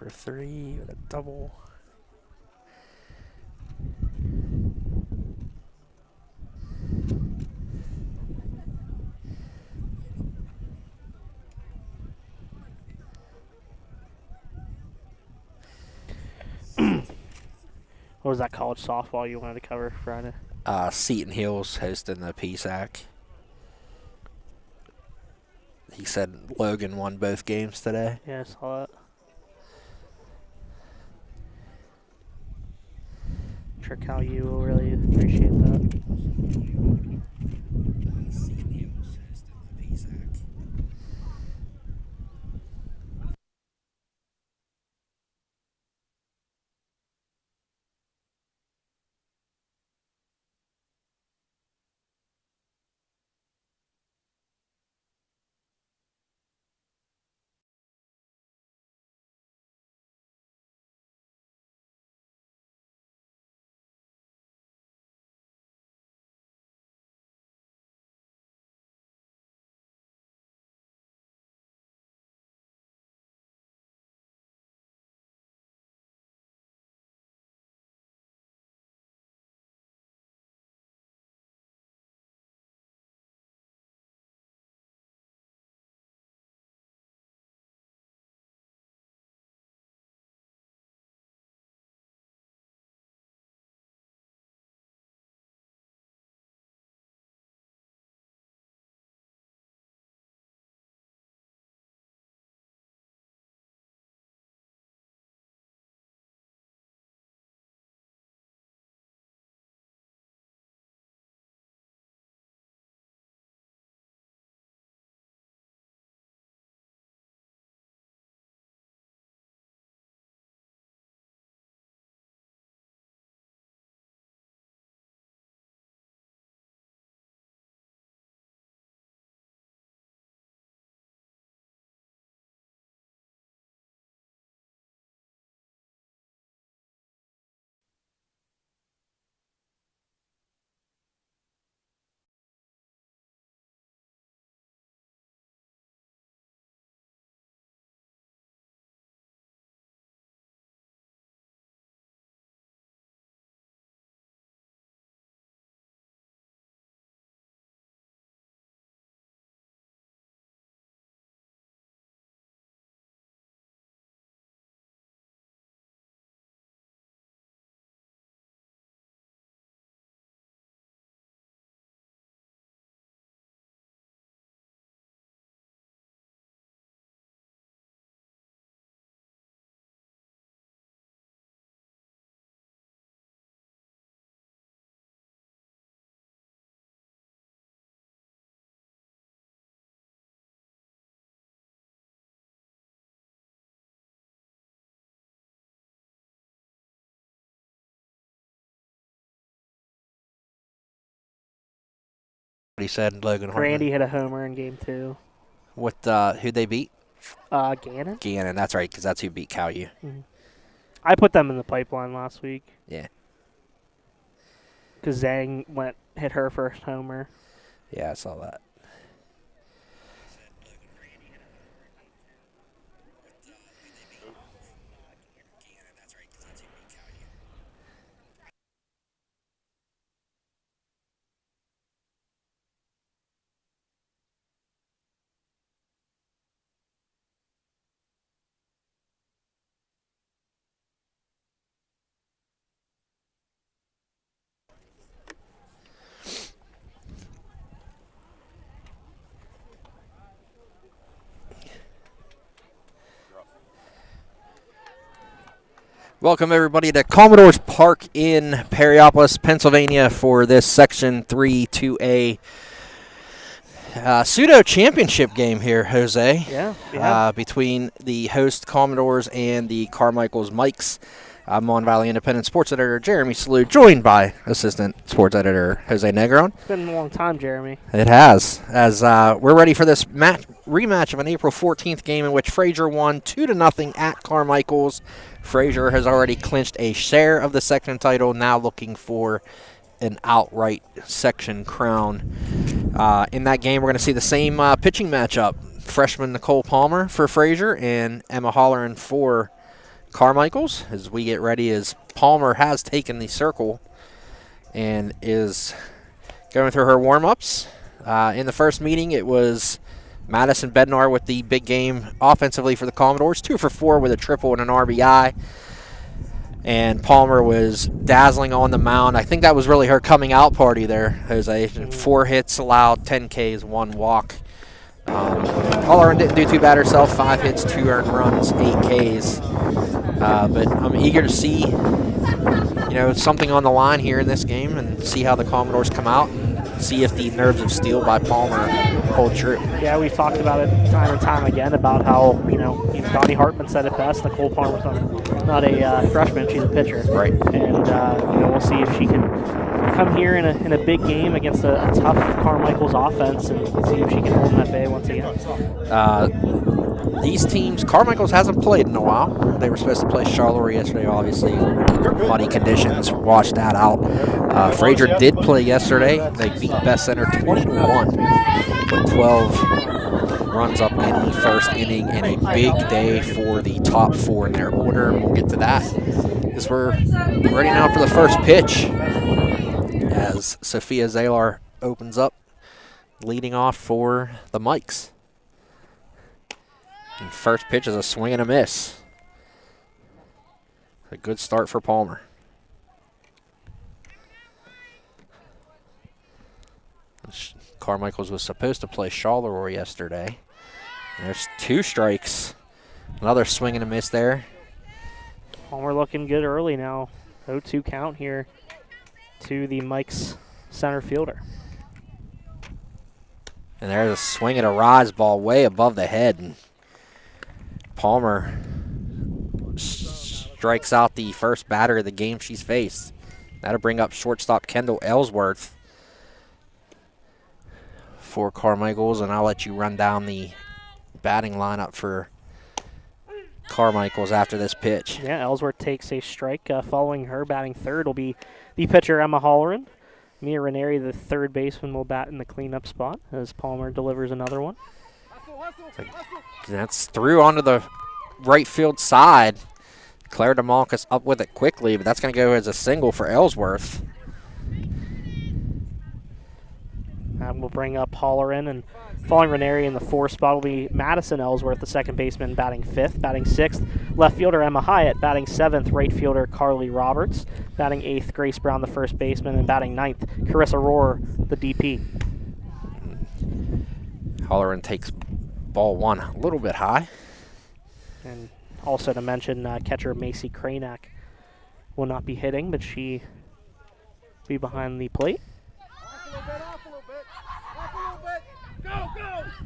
for 3 with a double. What was that college softball you wanted to cover Friday? Seton Hill's hosting the PSAC. He said Logan won both games today. Yeah, I saw that. I'm sure Cal U will really appreciate that. Seton Hill's hosting the PSAC. He said Logan Hartman. Grandy hit a homer in game 2. What? Who'd they beat? Gannon? Gannon. That's right, because that's who beat Cal U. Mm-hmm. I put them in the pipeline last week. Yeah. Because Zhang hit her first homer. Yeah, I saw that. Welcome, everybody, to Commodores Park in Perryopolis, Pennsylvania for this Section 3 2A pseudo championship game here, Jose. Yeah. Between the host Commodores and the Carmichaels Mikes. I'm Mon Valley Independent Sports Editor Jeremy Salou, joined by Assistant Sports Editor Jose Negron. It's been a long time, Jeremy. It has, as we're ready for this rematch of an April 14th game in which Frazier won 2-0 at Carmichaels. Frazier has already clinched a share of the section title, now looking for an outright section crown. In that game, we're going to see the same pitching matchup. Freshman Nicole Palmer for Frazier and Emma Holleran for Carmichaels as we get ready, as Palmer has taken the circle and is going through her warm-ups. In the first meeting, it was Madison Bednar with the big game offensively for the Commodores, 2 for 4 with a triple and an RBI. And Palmer was dazzling on the mound. I think that was really her coming out party there, Jose. 4 hits allowed, 10 Ks, 1 walk. Hollering didn't do too bad herself, 5 hits, 2 earned runs, 8 Ks. But I'm eager to see, something on the line here in this game and see how the Commodores come out and see if the nerves of steel by Palmer hold true. Yeah, we've talked about it time and time again about how, even Donnie Hartman said it best, Nicole Palmer's not a freshman, she's a pitcher. Right. And, we'll see if she can come here in a big game against a tough Carmichaels offense and see if she can hold them at bay once again. These teams, Carmichaels hasn't played in a while. They were supposed to play Charleroi yesterday, obviously. Muddy conditions washed that out. Frazier did play yesterday. They beat Best Center 20-1 with 12 runs up in the first inning, and a big day for the top 4 in their order. We'll get to that because we're ready now for the first pitch as Sophia Zalar opens up, leading off for the Mikes. And first pitch is a swing and a miss. A good start for Palmer. Carmichaels was supposed to play Charleroi yesterday. And there's 2 strikes. Another swing and a miss there. Palmer looking good early now. 0-2 count here to the Mike's center fielder. And there's a swing and a rise ball way above the head. And Palmer strikes out the first batter of the game she's faced. That'll bring up shortstop Kendall Ellsworth for Carmichaels, and I'll let you run down the batting lineup for Carmichaels after this pitch. Yeah, Ellsworth takes a strike. Following her, batting third will be the pitcher Emma Holleran. Mia Ranieri, the third baseman, will bat in the cleanup spot as Palmer delivers another one. That's through onto the right field side. Claire DeMalcus up with it quickly, but that's going to go as a single for Ellsworth. That will bring up Holleran, and following Ranieri in the 4th spot will be Madison Ellsworth, the second baseman, batting 5th. Batting 6th, left fielder Emma Hyatt. Batting 7th, right fielder Carly Roberts. Batting 8th, Grace Brown, the first baseman. And batting 9th, Carissa Rohr, the DP. Holleran takes ball 1 a little bit high. And also to mention, catcher Macy Kranak will not be hitting, but she will be behind the plate.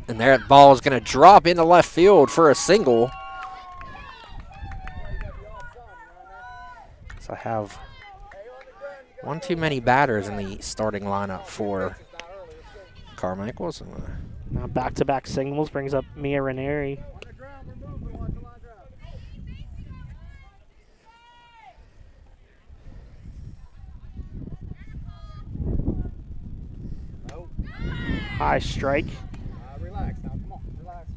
And that ball is going to drop into left field for a single. So I have one too many batters in the starting lineup for Carmichaels. Now back-to-back singles brings up Mia Ranieri. High strike. Relax now, come on, relax.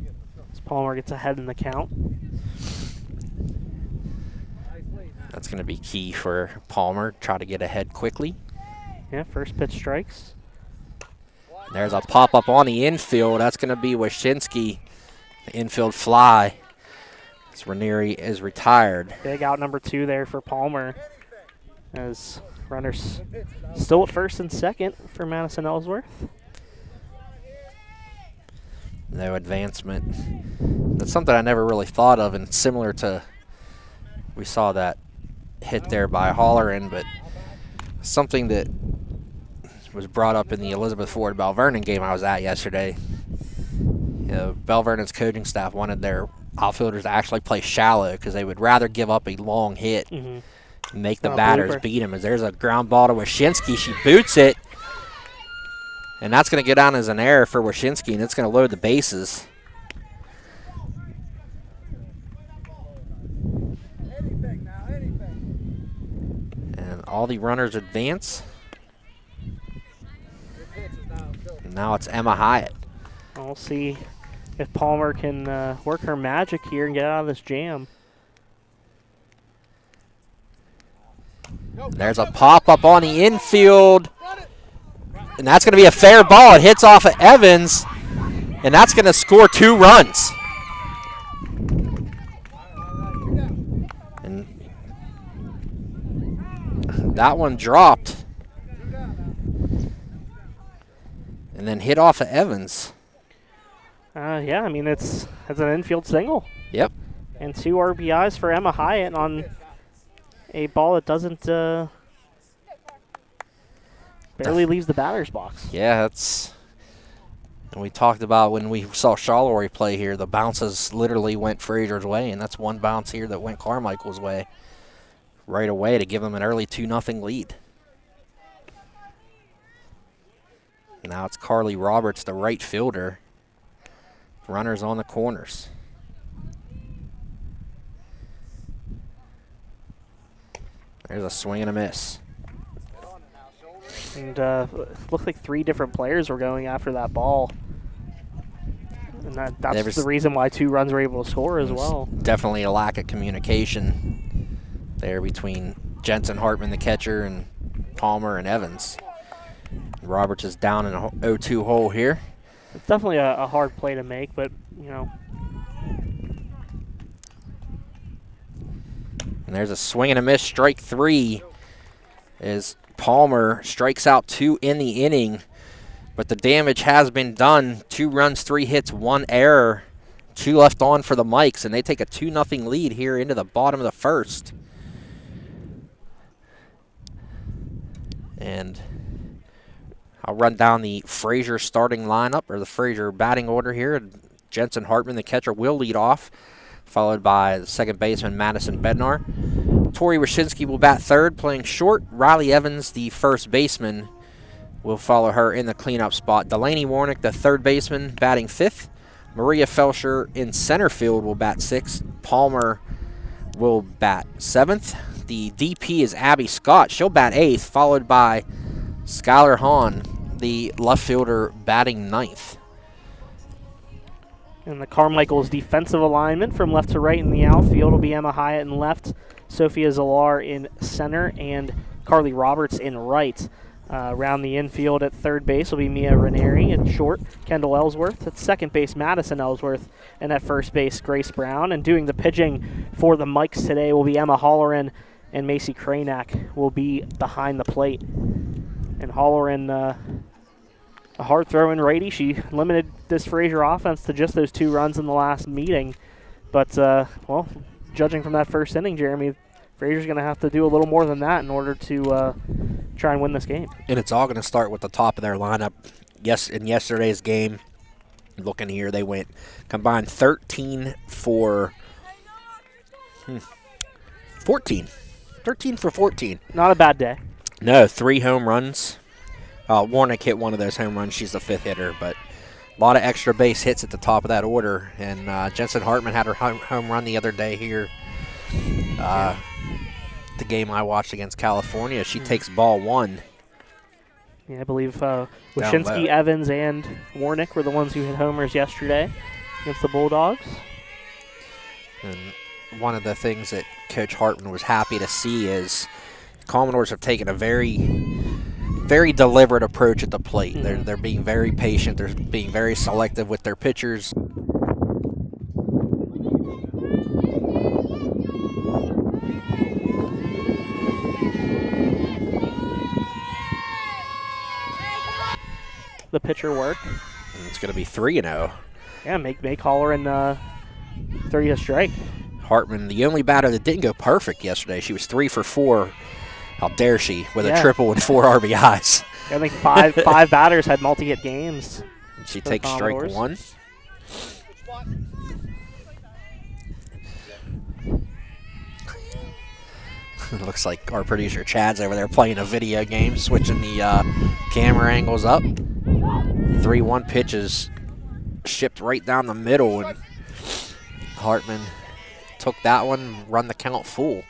As Palmer gets ahead in the count. That's going to be key for Palmer, try to get ahead quickly. Yeah, first pitch strikes. There's a pop-up on the infield. That's going to be Wyszynski, the infield fly. As Ranieri is retired. Big out number 2 there for Palmer. As runners still at first and second for Madison Ellsworth. No advancement. That's something I never really thought of, and similar to, we saw that hit there by Holleran, but something that was brought up in the Elizabeth Ford Bell Vernon game I was at yesterday. Bell Vernon's coaching staff wanted their outfielders to actually play shallow because they would rather give up a long hit and make the batters beat them. As there's a ground ball to Wyszynski, she boots it. And that's going to go down as an error for Wyszynski, and it's going to load the bases. And all the runners advance. And now it's Emma Hyatt. We'll see if Palmer can work her magic here and get out of this jam. There's a pop-up on the infield. And that's going to be a fair ball. It hits off of Evans. And that's going to score 2 runs. And that one dropped. And then hit off of Evans. Yeah, I mean, it's an infield single. Yep. And 2 RBIs for Emma Hyatt on a ball that doesn't barely leaves the batter's box. Yeah, that's. And we talked about when we saw Charleroi play here, the bounces literally went Frazier's way, and that's one bounce here that went Carmichael's way right away to give them an early 2-0 lead. Now it's Carly Roberts, the right fielder. Runners on the corners. There's a swing and a miss. And looked like 3 different players were going after that ball. And that's the reason why 2 runs were able to score as well. Definitely a lack of communication there between Jensen Hartman, the catcher, and Palmer and Evans. Roberts is down in a 0-2 hole here. It's definitely a hard play to make, but, you know. And there's a swing and a miss, strike 3, as Palmer strikes out 2 in the inning. But the damage has been done. 2 runs, 3 hits, 1 error. 2 left on for the Mikes, and they take a 2-0 lead here into the bottom of the first. And I'll run down the Frazier starting lineup, or the Frazier batting order here. Jensen Hartman, the catcher, will lead off, followed by the second baseman, Madison Bednar. Tori Wyszynski will bat third, playing short. Riley Evans, the first baseman, will follow her in the cleanup spot. Delaney Warnick, the third baseman, batting fifth. Maria Felsher in center field will bat sixth. Palmer will bat seventh. The DP is Abby Scott. She'll bat eighth, followed by Skylar Hahn, the left fielder, batting ninth. And the Carmichaels defensive alignment from left to right in the outfield will be Emma Hyatt in left, Sophia Zalar in center, and Carly Roberts in right. Around the infield at third base will be Mia Ranieri. At short, Kendall Ellsworth. At second base, Madison Ellsworth. And at first base, Grace Brown. And doing the pitching for the Mikes today will be Emma Holleran, and Macy Kranak will be behind the plate. And Holleran, a hard-throwing righty. She limited this Frazier offense to just those 2 runs in the last meeting. But, well, judging from that first inning, Jeremy, Frazier's going to have to do a little more than that in order to try and win this game. And it's all going to start with the top of their lineup. Yes, in yesterday's game, looking here, they went combined 13 for 14. 13 for 14. Not a bad day. No, 3 home runs. Warnick hit one of those home runs. She's the 5th hitter, but a lot of extra base hits at the top of that order. And Jensen Hartman had her home run the other day here. The game I watched against California, she takes ball 1. Yeah, I believe Wyszynski, Evans, and Warnick were the ones who hit homers yesterday against the Bulldogs. And one of the things that Coach Hartman was happy to see is Commodores have taken a very deliberate approach at the plate. Mm-hmm. They're being very patient. They're being very selective with their pitchers. The pitcher work. And it's going to be 3-0. Yeah, make Holleran 30 a strike. Hartman, the only batter that didn't go perfect yesterday. She was 3 for 4. How dare she, with a triple and 4 RBIs. I think five batters had multi-hit games. She takes strike 1. Looks like our producer Chad's over there playing a video game, switching the camera angles up. 3-1 pitches shipped right down the middle, and Hartman took that one, run the count full.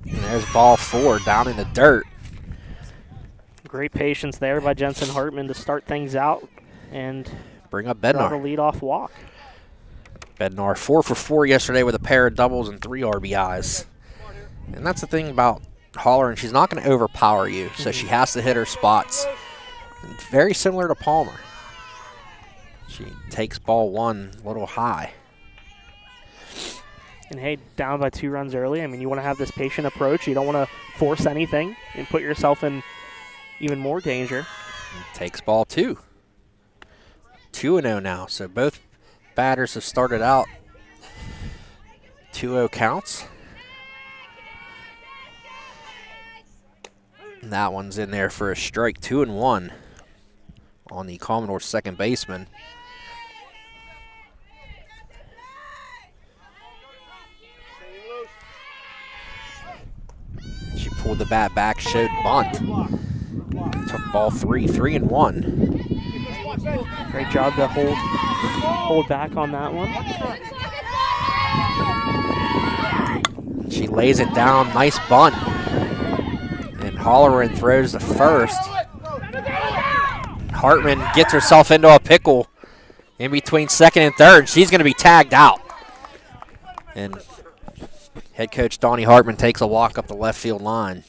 And there's ball 4 down in the dirt. Great patience there by Jensen Hartman to start things out and bring up draw Bednar. the leadoff walk. Bednar 4 for 4 yesterday with a pair of doubles and 3 RBIs. And that's the thing about Holler, and she's not going to overpower you, so she has to hit her spots. Very similar to Palmer. She takes ball 1 a little high. And hey, down by 2 runs early, I mean, you want to have this patient approach. You don't want to force anything and put yourself in even more danger. Takes ball 2. 2-0 now, so both batters have started out 2-0 counts. And that one's in there for a strike. 2-1 on the Commodore's second baseman. She pulled the bat back, showed bunt. Took ball 3, 3-1. Great job to hold back on that one. She lays it down, nice bunt. And Holleran throws the first. Hartman gets herself into a pickle in between second and third. She's going to be tagged out. And head coach Donnie Hartman takes a walk up the left field line.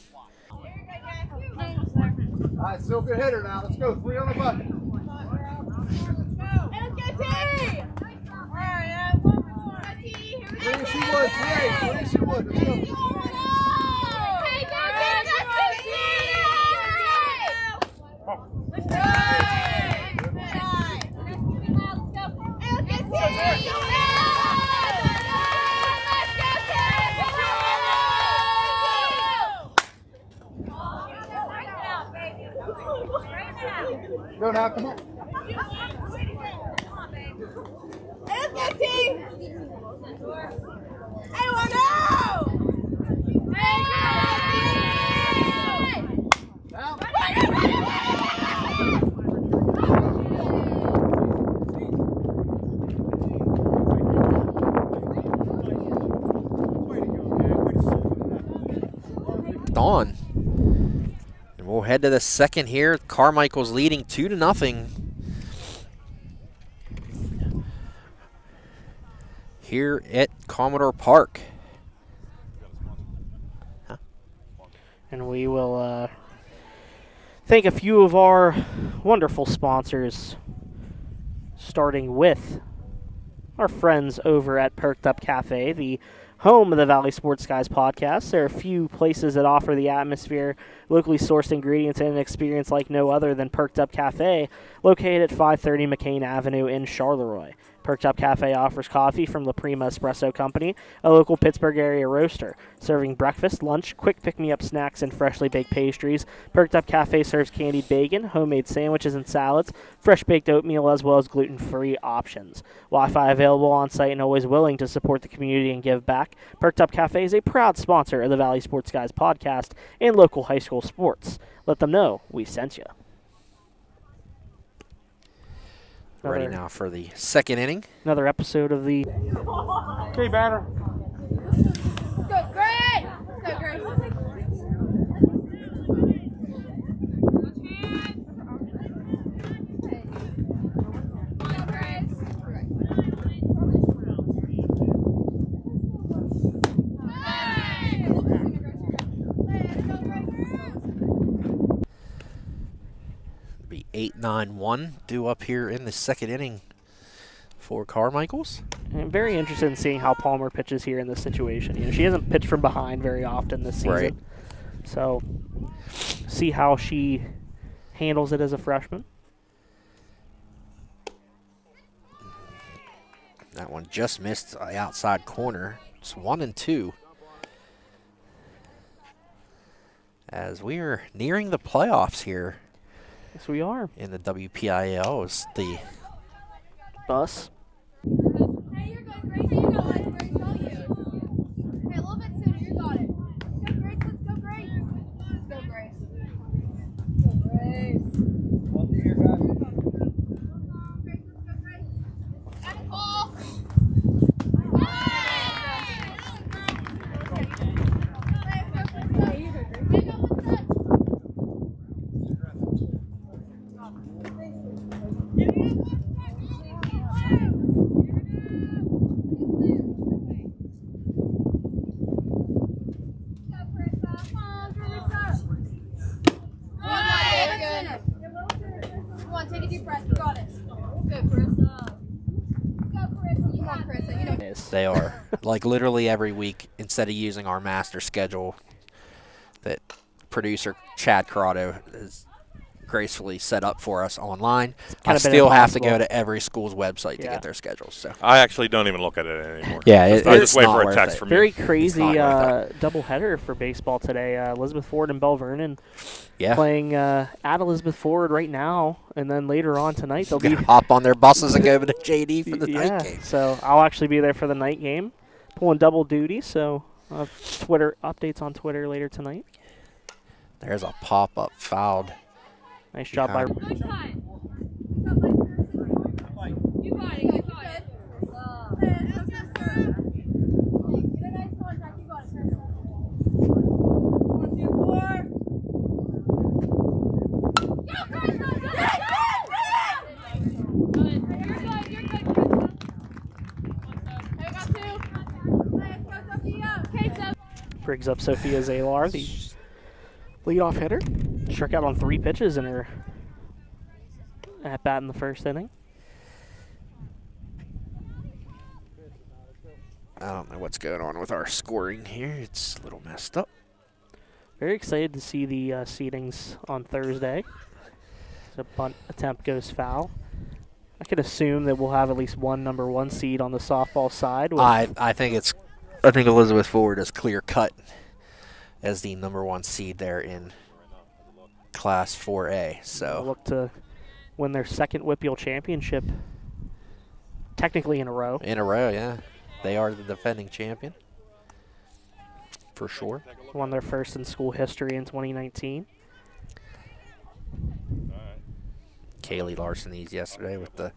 All right, still good hitter now. Let's go. 3 on the button. Three she would. 3 she would. Let's go. Go now, come on. Let's go, team! Anyone know? On. And we'll head to the second here. Carmichaels leading 2-0 here at Commodore Park. And we will thank a few of our wonderful sponsors, starting with our friends over at Perked Up Cafe, the home of the Valley Sports Guys podcast. There are a few places that offer the atmosphere, locally sourced ingredients, and an experience like no other than Perked Up Cafe, located at 530 McCain Avenue in Charleroi. Perked Up Cafe offers coffee from La Prima Espresso Company, a local Pittsburgh area roaster, serving breakfast, lunch, quick pick-me-up snacks, and freshly baked pastries. Perked Up Cafe serves candied bacon, homemade sandwiches and salads, fresh baked oatmeal, as well as gluten-free options. Wi-Fi available on site and always willing to support the community and give back. Perked Up Cafe is a proud sponsor of the Valley Sports Guys podcast and local high school sports. Let them know we sent you. Ready now for the second inning. Another episode of the... Okay, batter. Go, great! Go, great! Be 8-9-1 due up here in the second inning for Carmichaels. I'm very interested in seeing how Palmer pitches here in this situation. You know, she hasn't pitched from behind very often this season. Right. So, see how she handles it as a freshman. That one just missed the outside corner. It's 1-2. As we are nearing the playoffs here. Yes, we are. In the WPIL is the Bus. Hey, you're going great. You got it. Great, tell you. Hey, a little bit sooner. You got it. Let's go, Grace. Let's go, Grace. Let's go, Grace. Let's go, Grace. One to your guys. Grace, let's go, Grace. That's a ball. Hey, deep breath. You got it. Good, Carissa. Go, Carissa. You got Carissa. You know. They are. Like literally every week, instead of using our master schedule that producer Chad Corrado has gracefully set up for us online, I kinda been still have to impossible. go to every school's website to Yeah. get their schedules. So I actually don't even look at it anymore. Yeah, I just wait for a text from Very you. crazy It's not worth doubleheader for baseball today. Elizabeth Ford and Bell Vernon yeah, playing at Elizabeth Ford right now, and then later on tonight they'll be hop on their buses and go to JD for the night game. So I'll actually be there for the night game, pulling double duty. So I'll have Twitter updates on Twitter later tonight. There's a pop-up fouled. Nice job by. Behind. Good time. You got it. You got it. Get a nice contact. You got it. 1, 2, 4. Go, Carissa. Good. You're good. Hey, I got 2. Let's go, Sophia. Okay, so. Brings up Sophia Zalar, the leadoff hitter. Struck out on 3 pitches in her at bat in the first inning. I don't know what's going on with our scoring here. It's a little messed up. Very excited to see the seedings on Thursday. The bunt attempt goes foul. I could assume that we'll have at least one number 1 seed on the softball side. with- I think Elizabeth Ford is clear cut as the number 1 seed there in Class 4A. They'll So look to win their second Whippeal championship, technically in a row. in a row, yeah, they are the defending champion for sure. Won their first in school history in 2019. Kaylee Larson these yesterday with the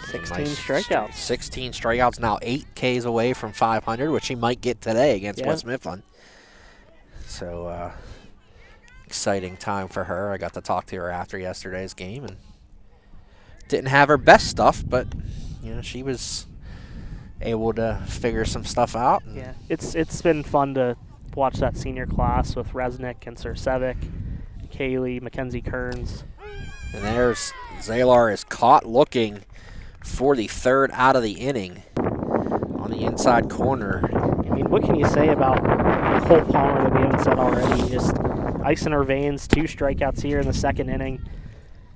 16 strikeouts. 16 strikeouts, now 8 Ks away from 500, which she might get today against Yeah. West Mifflin. So exciting time for her. I got to talk to her after yesterday's game and didn't have her best stuff, but she was able to figure some stuff out. And Yeah, it's been fun to watch that senior class with Resnick and Sursevic, Kaylee, Mackenzie Kearns. And there's Zalar is caught looking for the 3rd out of the inning on the inside corner. I mean, what can you say about Nicole Palmer that we haven't said already? Just ice in her veins, 2 strikeouts here in the second inning.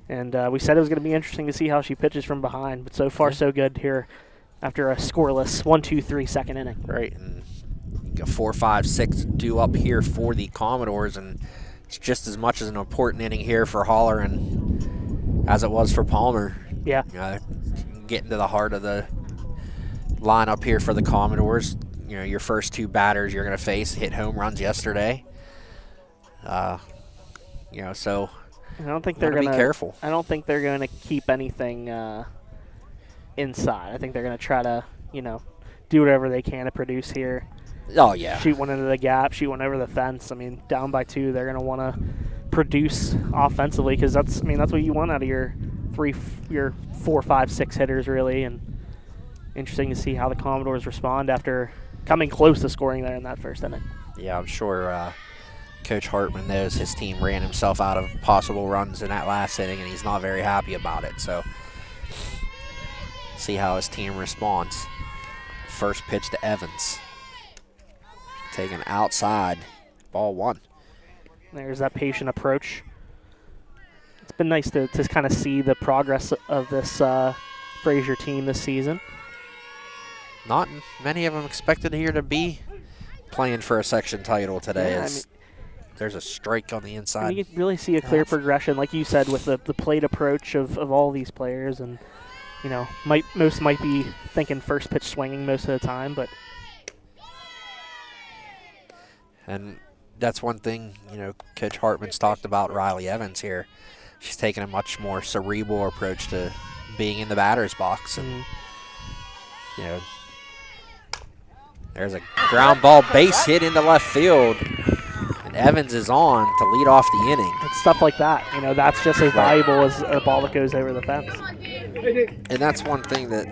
And we said it was going to be interesting to see how she pitches from behind, but so far so good here after a scoreless 1-2-3 second inning. Right, and you got 4, 5, 6 due up here for the Commodores, and it's just as much as an important inning here for Holler and as it was for Palmer. Yeah. Getting to the heart of the lineup here for the Commodores. Your first 2 batters you're going to face hit home runs yesterday. So I don't think they're gotta going be careful. I don't think they're going to keep anything inside. I think they're going to try to, do whatever they can to produce here. Oh yeah. Shoot one into the gap, shoot one over the fence. I mean, down by 2, they're going to want to produce offensively because that's what you want out of your 4, 5, 6 hitters really. And interesting to see how the Commodores respond after coming close to scoring there in that first inning. Yeah, I'm sure Coach Hartman knows his team ran himself out of possible runs in that last inning, and he's not very happy about it. So see how his team responds. First pitch to Evans. Taken outside. Ball 1. There's that patient approach. It's been nice to kind of see the progress of this Frazier team this season. Not many of them expected here to be playing for a section title today. Yeah, as there's a strike on the inside. You can really see a clear progression, like you said, with the plate approach of all these players. And, most might be thinking first pitch swinging most of the time, but. And that's one thing, Coach Hartman's talked about Riley Evans here. She's taken a much more cerebral approach to being in the batter's box. And, there's a ground ball base hit into left field. And Evans is on to lead off the inning. It's stuff like that. That's just as valuable as a ball that goes over the fence. And that's one thing that,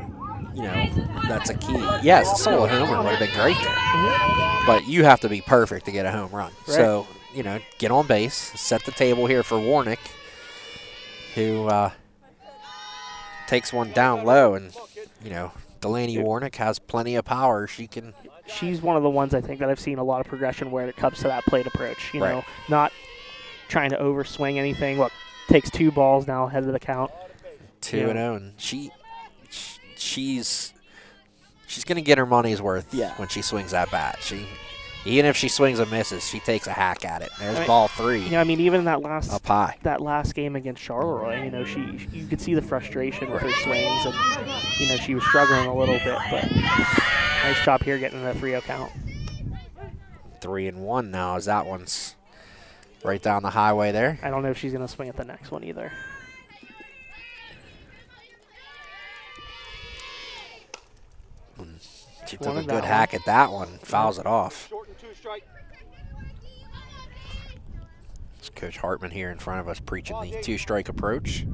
that's a key. Yes, a solo homer would have been great there. But you have to be perfect to get a home run. Right. So, get on base, set the table here for Warnick. who takes one down low, and you know Delaney Warnick has plenty of power. She's one of the ones I think that I've seen a lot of progression where it comes to that plate approach. You know, not trying to overswing anything. Look, takes 2 balls now ahead of the count. 2-0, and she's going to get her money's worth when she swings that bat. Even if she swings and misses, she takes a hack at it. There's ball 3. Yeah, I mean, even in that last up high. That last game against Charleroi, you know, you could see the frustration with her swings, and you know she was struggling a little bit. But nice job here getting the 3-0 count. 3-1 now, as that one's right down the highway there. I don't know if she's going to swing at the next one either. She took a good hack at that one, fouls it off. It's Coach Hartman here in front of us preaching the 2-strike approach.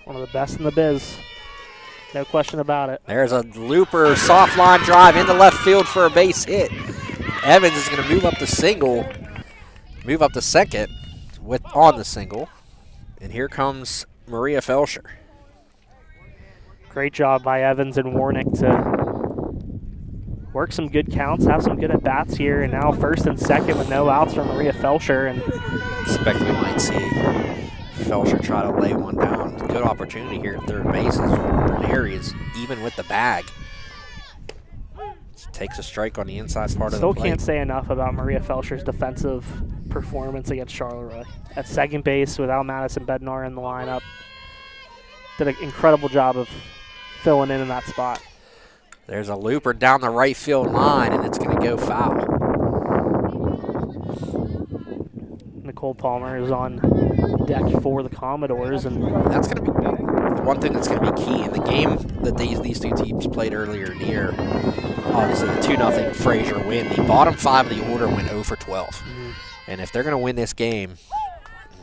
One of the best in the biz. No question about it. There's a looper, soft line drive into left field for a base hit. Evans is going to move up to second on the single. And here comes Maria Felsher. Great job by Evans and Warnick to work some good counts, have some good at-bats here, and now first and second with no outs from Maria Felsher. And expect we might see Felsher try to lay one down. Good opportunity here at third base as Ranieri is even with the bag. Takes a strike on the inside part of the plate. Still can't say enough about Maria Felsher's defensive performance against Charleroi. At second base without Madison Bednar in the lineup, did an incredible job of filling in that spot. There's a looper down the right field line, and it's going to go foul. Nicole Palmer is on deck for the Commodores, and that's going to be one thing that's going to be key in the game that these two teams played earlier in the year. Obviously, a 2-0 Frazier win. The bottom 5 of the order went 0 for 12, and if they're going to win this game,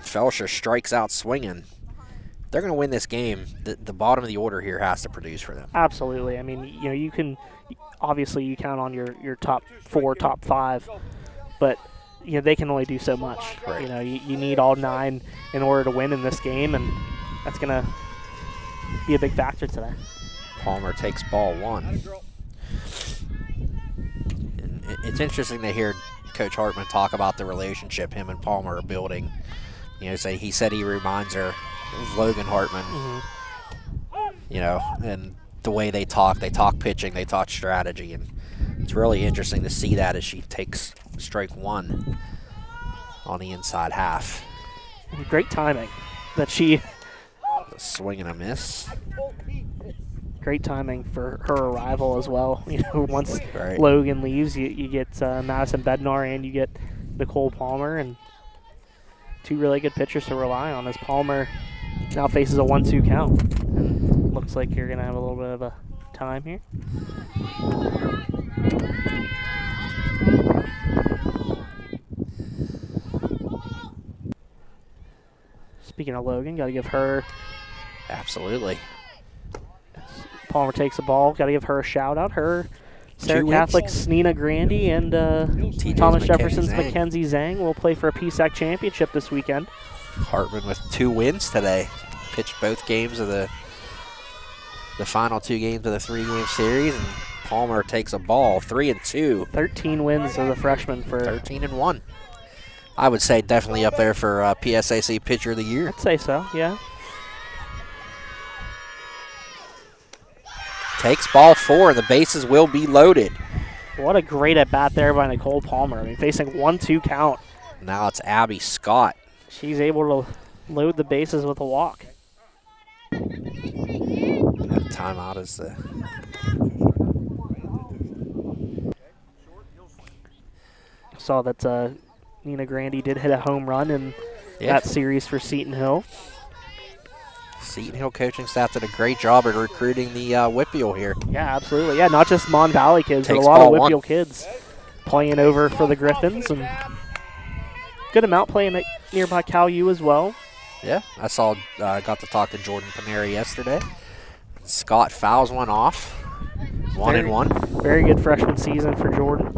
Felsher strikes out swinging. They're going to win this game. The bottom of the order here has to produce for them. Absolutely. I mean, you know, you can obviously you count on your top 4, top 5, but you know they can only do so much. Right. You know, you need all 9 in order to win in this game, and that's going to be a big factor today. Palmer takes ball 1. And it's interesting to hear Coach Hartman talk about the relationship him and Palmer are building. You know, he said he reminds her of Logan Hartman, you know, and the way they talk pitching, they talk strategy, and it's really interesting to see that as she takes strike 1 on the inside half. Great timing that she... A swing and a miss. Great timing for her arrival as well. You know, once Logan leaves, you get Madison Bednar and you get Nicole Palmer, and 2 really good pitchers to rely on as Palmer now faces a 1-2 count. And looks like you're going to have a little bit of a time here. Speaking of Logan, got to give her... Absolutely. Palmer takes the ball, got to give her a shout out. Her, Sarah Catholic's Nina Grandy, and Thomas Jefferson's Mackenzie Zhang will play for a PSAC championship this weekend. Hartman with 2 wins today. Pitched both games of the final 2 games of the 3-game series, and Palmer takes a ball, 3-2. 13 wins of the freshman for 13-1. I would say definitely up there for PSAC Pitcher of the Year. I'd say so, yeah. Takes ball 4, and the bases will be loaded. What a great at-bat there by Nicole Palmer. I mean, facing 1-2 count. Now it's Abby Scott. She's able to load the bases with a walk. Timeout is the... Saw that Nina Grandy did hit a home run in that series for Seton Hill. Seton Hill coaching staff did a great job at recruiting the Whitfield here. Yeah, absolutely. Yeah, not just Mon Valley kids, but a lot of Whitfield kids playing over for the Griffins, and good amount playing at nearby Cal U as well. Yeah, I saw, got to talk to Jordan Paneri yesterday. Scott fouls one off, 1-1. Very good freshman season for Jordan.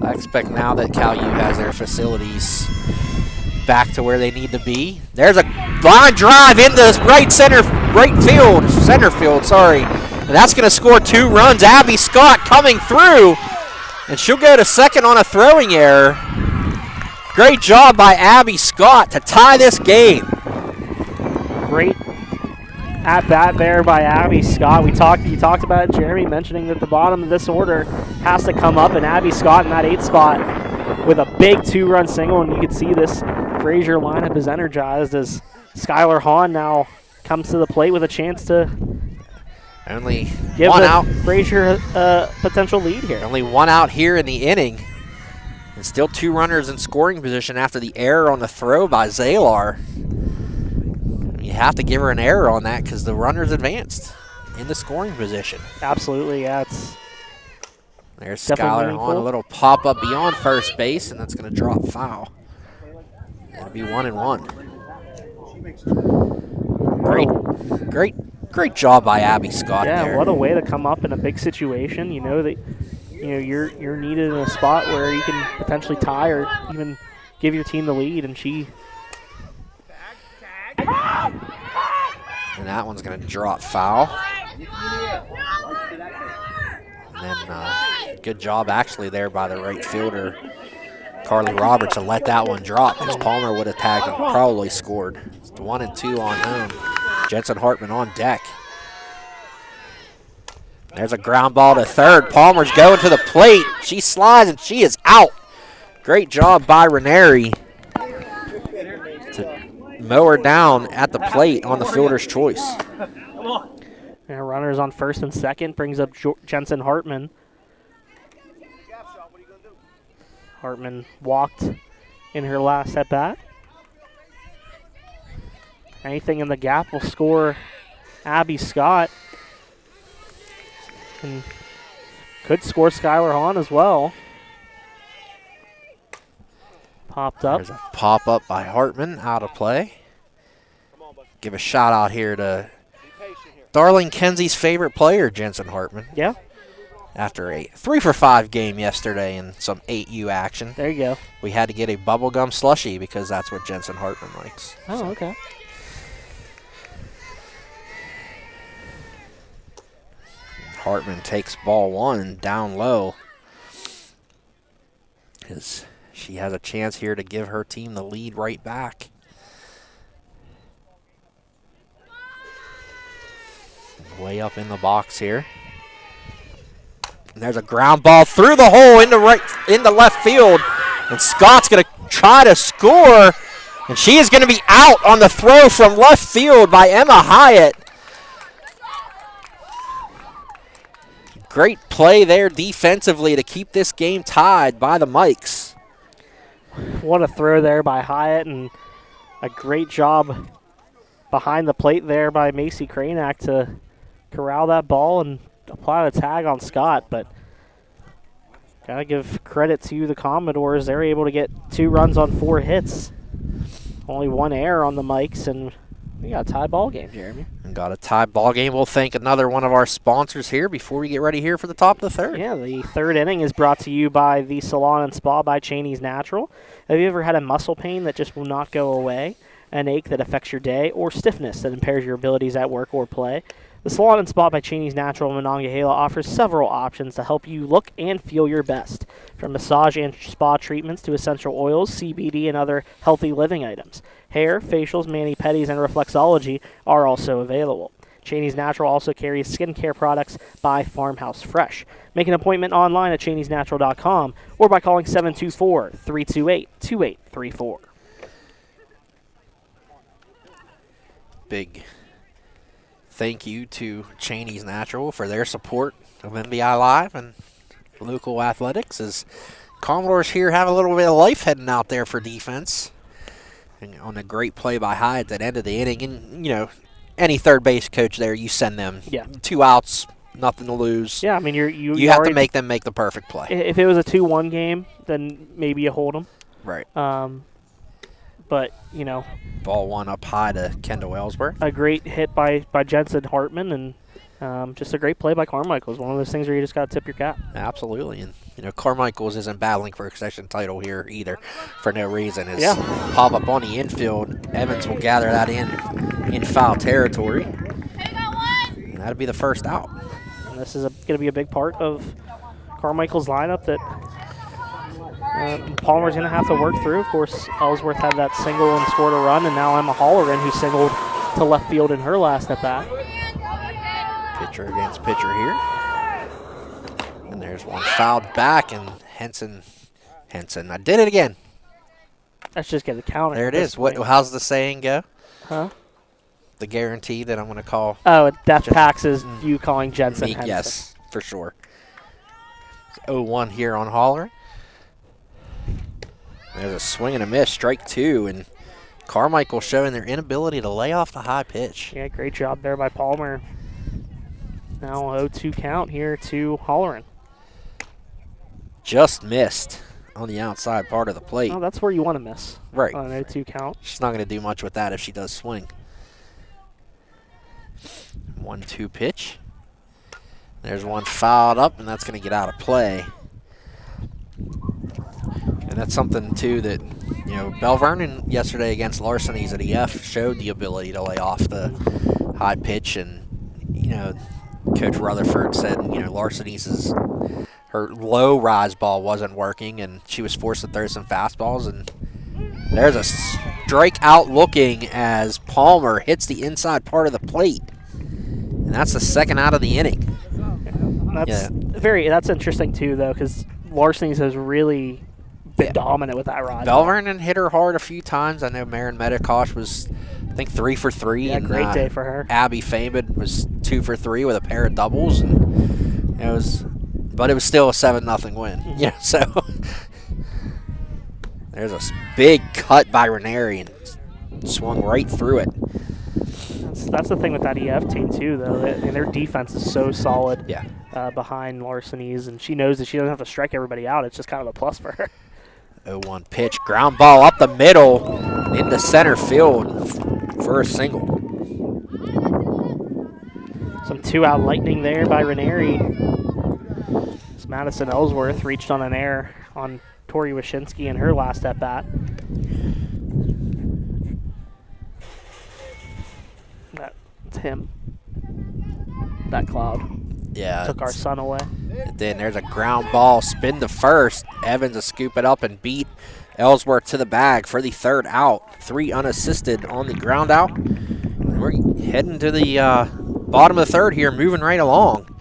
I expect now that Cal U has their facilities back to where they need to be. There's a line drive into center field, sorry. And that's going to score 2 runs. Abby Scott coming through, and she'll go to second on a throwing error. Great job by Abby Scott to tie this game. Great at bat there by Abby Scott. You talked about it, Jeremy, mentioning that the bottom of this order has to come up, and Abby Scott in that 8th spot with a big 2-run single, and you can see this Frazier lineup is energized as Skylar Hahn now comes to the plate with a chance to only give one out. Frazier a potential lead here. Only 1 out here in the inning, and still 2 runners in scoring position after the error on the throw by Zalar. You have to give her an error on that because the runner's advanced in the scoring position. Absolutely, yeah. There's definitely Skylar on a little pop-up beyond first base, and that's going to drop foul. It'll be 1-1. Great job by Abby Scott there. Yeah, what a way to come up in a big situation. You know that you're needed in a spot where you can potentially tie or even give your team the lead, and she. And that one's going to drop foul. And then good job actually there by the right fielder, Carly Roberts, to let that one drop because Palmer would have tagged and probably scored. It's 1-2 on home. Jensen Hartman on deck. There's a ground ball to third. Palmer's going to the plate. She slides and she is out. Great job by Ranieri to mow her down at the plate on the fielder's choice. And runners on first and second brings up Jensen Hartman. Hartman walked in her last at bat. Anything in the gap will score Abby Scott. And could score Skylar Hahn as well. Popped up. There's a pop-up by Hartman, out of play. Give a shout out here to Darling Kenzie's favorite player, Jensen Hartman. Yeah. After a 3-for-5 game yesterday and some 8U action. There you go. We had to get a bubblegum slushie because that's what Jensen Hartman likes. Oh, okay. Hartman takes ball 1 down low. She has a chance here to give her team the lead right back. Way up in the box here. And there's a ground ball through the hole into left field. And Scott's going to try to score. And she is going to be out on the throw from left field by Emma Hyatt. Great play there defensively to keep this game tied by the Mikes. What a throw there by Hyatt, and a great job behind the plate there by Macy Cranack to corral that ball and apply the tag on Scott. But gotta give credit to the Commodores. They're able to get 2 runs on 4 hits. Only 1 error on the Mikes, and we got a tie ball game, Jeremy. And got a tie ball game. We'll thank another one of our sponsors here before we get ready here for the top of the third. Yeah, the third inning is brought to you by the Salon and Spa by Cheney's Natural. Have you ever had a muscle pain that just will not go away, an ache that affects your day, or stiffness that impairs your abilities at work or play? The Salon and Spa by Cheney's Natural in Monongahela offers several options to help you look and feel your best, from massage and spa treatments to essential oils, CBD, and other healthy living items. Hair, facials, mani-pedis, and reflexology are also available. Cheney's Natural also carries skincare products by Farmhouse Fresh. Make an appointment online at cheneysnatural.com or by calling 724-328-2834. Big thank you to Cheney's Natural for their support of MVI Live and local athletics, as Commodores here have a little bit of life heading out there for defense. And on a great play by Hyatt at the end of the inning. And, you know, any third base coach there, you send them 2 outs, nothing to lose. Yeah, I mean, you have to make them make the perfect play. If it was a 2-1 game, then maybe you hold them. Right. But, you know. Ball 1 up high to Kendall Ellsworth. A great hit by Jensen Hartman, and Just a great play by Carmichaels. One of those things where you just got to tip your cap. Absolutely. And, Carmichaels isn't battling for a section title here either for no reason. His Yeah. pop up on the infield. Evans will gather that in foul territory. And that'll be the first out. And this is going to be a big part of Carmichael's lineup that Palmer's going to have to work through. Of course, Ellsworth had that single and scored a run, and now Emma Holleran, who singled to left field in her last at bat. Pitcher against pitcher here. And there's one fouled back, and Henson, I did it again. Let's just get a counter. There it is. How's the saying go? Huh? The guarantee that I'm going to call. Oh, Death Packs is you calling Jensen Me, Henson. yes, for sure. It's 0-1 here on Holler. There's a swing and a miss, strike two, and Carmichael showing their inability to lay off the high pitch. Yeah, great job there by Palmer. Now 0-2 count here to Holleran. Just missed on the outside part of the plate. Oh, that's where you want to miss. Right. On an 0-2 count. She's not going to do much with that if she does swing. 1-2 pitch. There's one fouled up, and that's going to get out of play. And that's something, too, that, Bell Vernon yesterday against Larcenies at EF showed the ability to lay off the high pitch. And, Coach Rutherford said, Larcenies' her low rise ball wasn't working, and she was forced to throw some fastballs. And there's a strikeout looking as Palmer hits the inside part of the plate. And that's the second out of the inning. That's interesting too, though, because Larcenies has really been dominant with that rod. Bell Vernon hit her hard a few times. I know Marin Medikosh was, I think, 3 for 3. Yeah, and great day for her. Abby Famid was 2 for 3 with a pair of doubles, and it was still a 7-0 win. So there's a big cut by Ranieri and swung right through it. That's the thing with that EF team too, though. Their defense is so solid. Yeah. Behind Larcenies, and she knows that she doesn't have to strike everybody out. It's just kind of a plus for her. 0-1 pitch, ground ball up the middle into center field for a single. Some 2-out lightning there by Ranieri. As Madison Ellsworth reached on an error on Tori Wyszynski in her last at bat. That's him. That cloud. Yeah. Took our sun away. Then there's a ground ball, spin to first. Evans will scoop it up and beat Ellsworth to the bag for the third out. 3 unassisted on the ground out. And we're heading to the bottom of the third here, moving right along.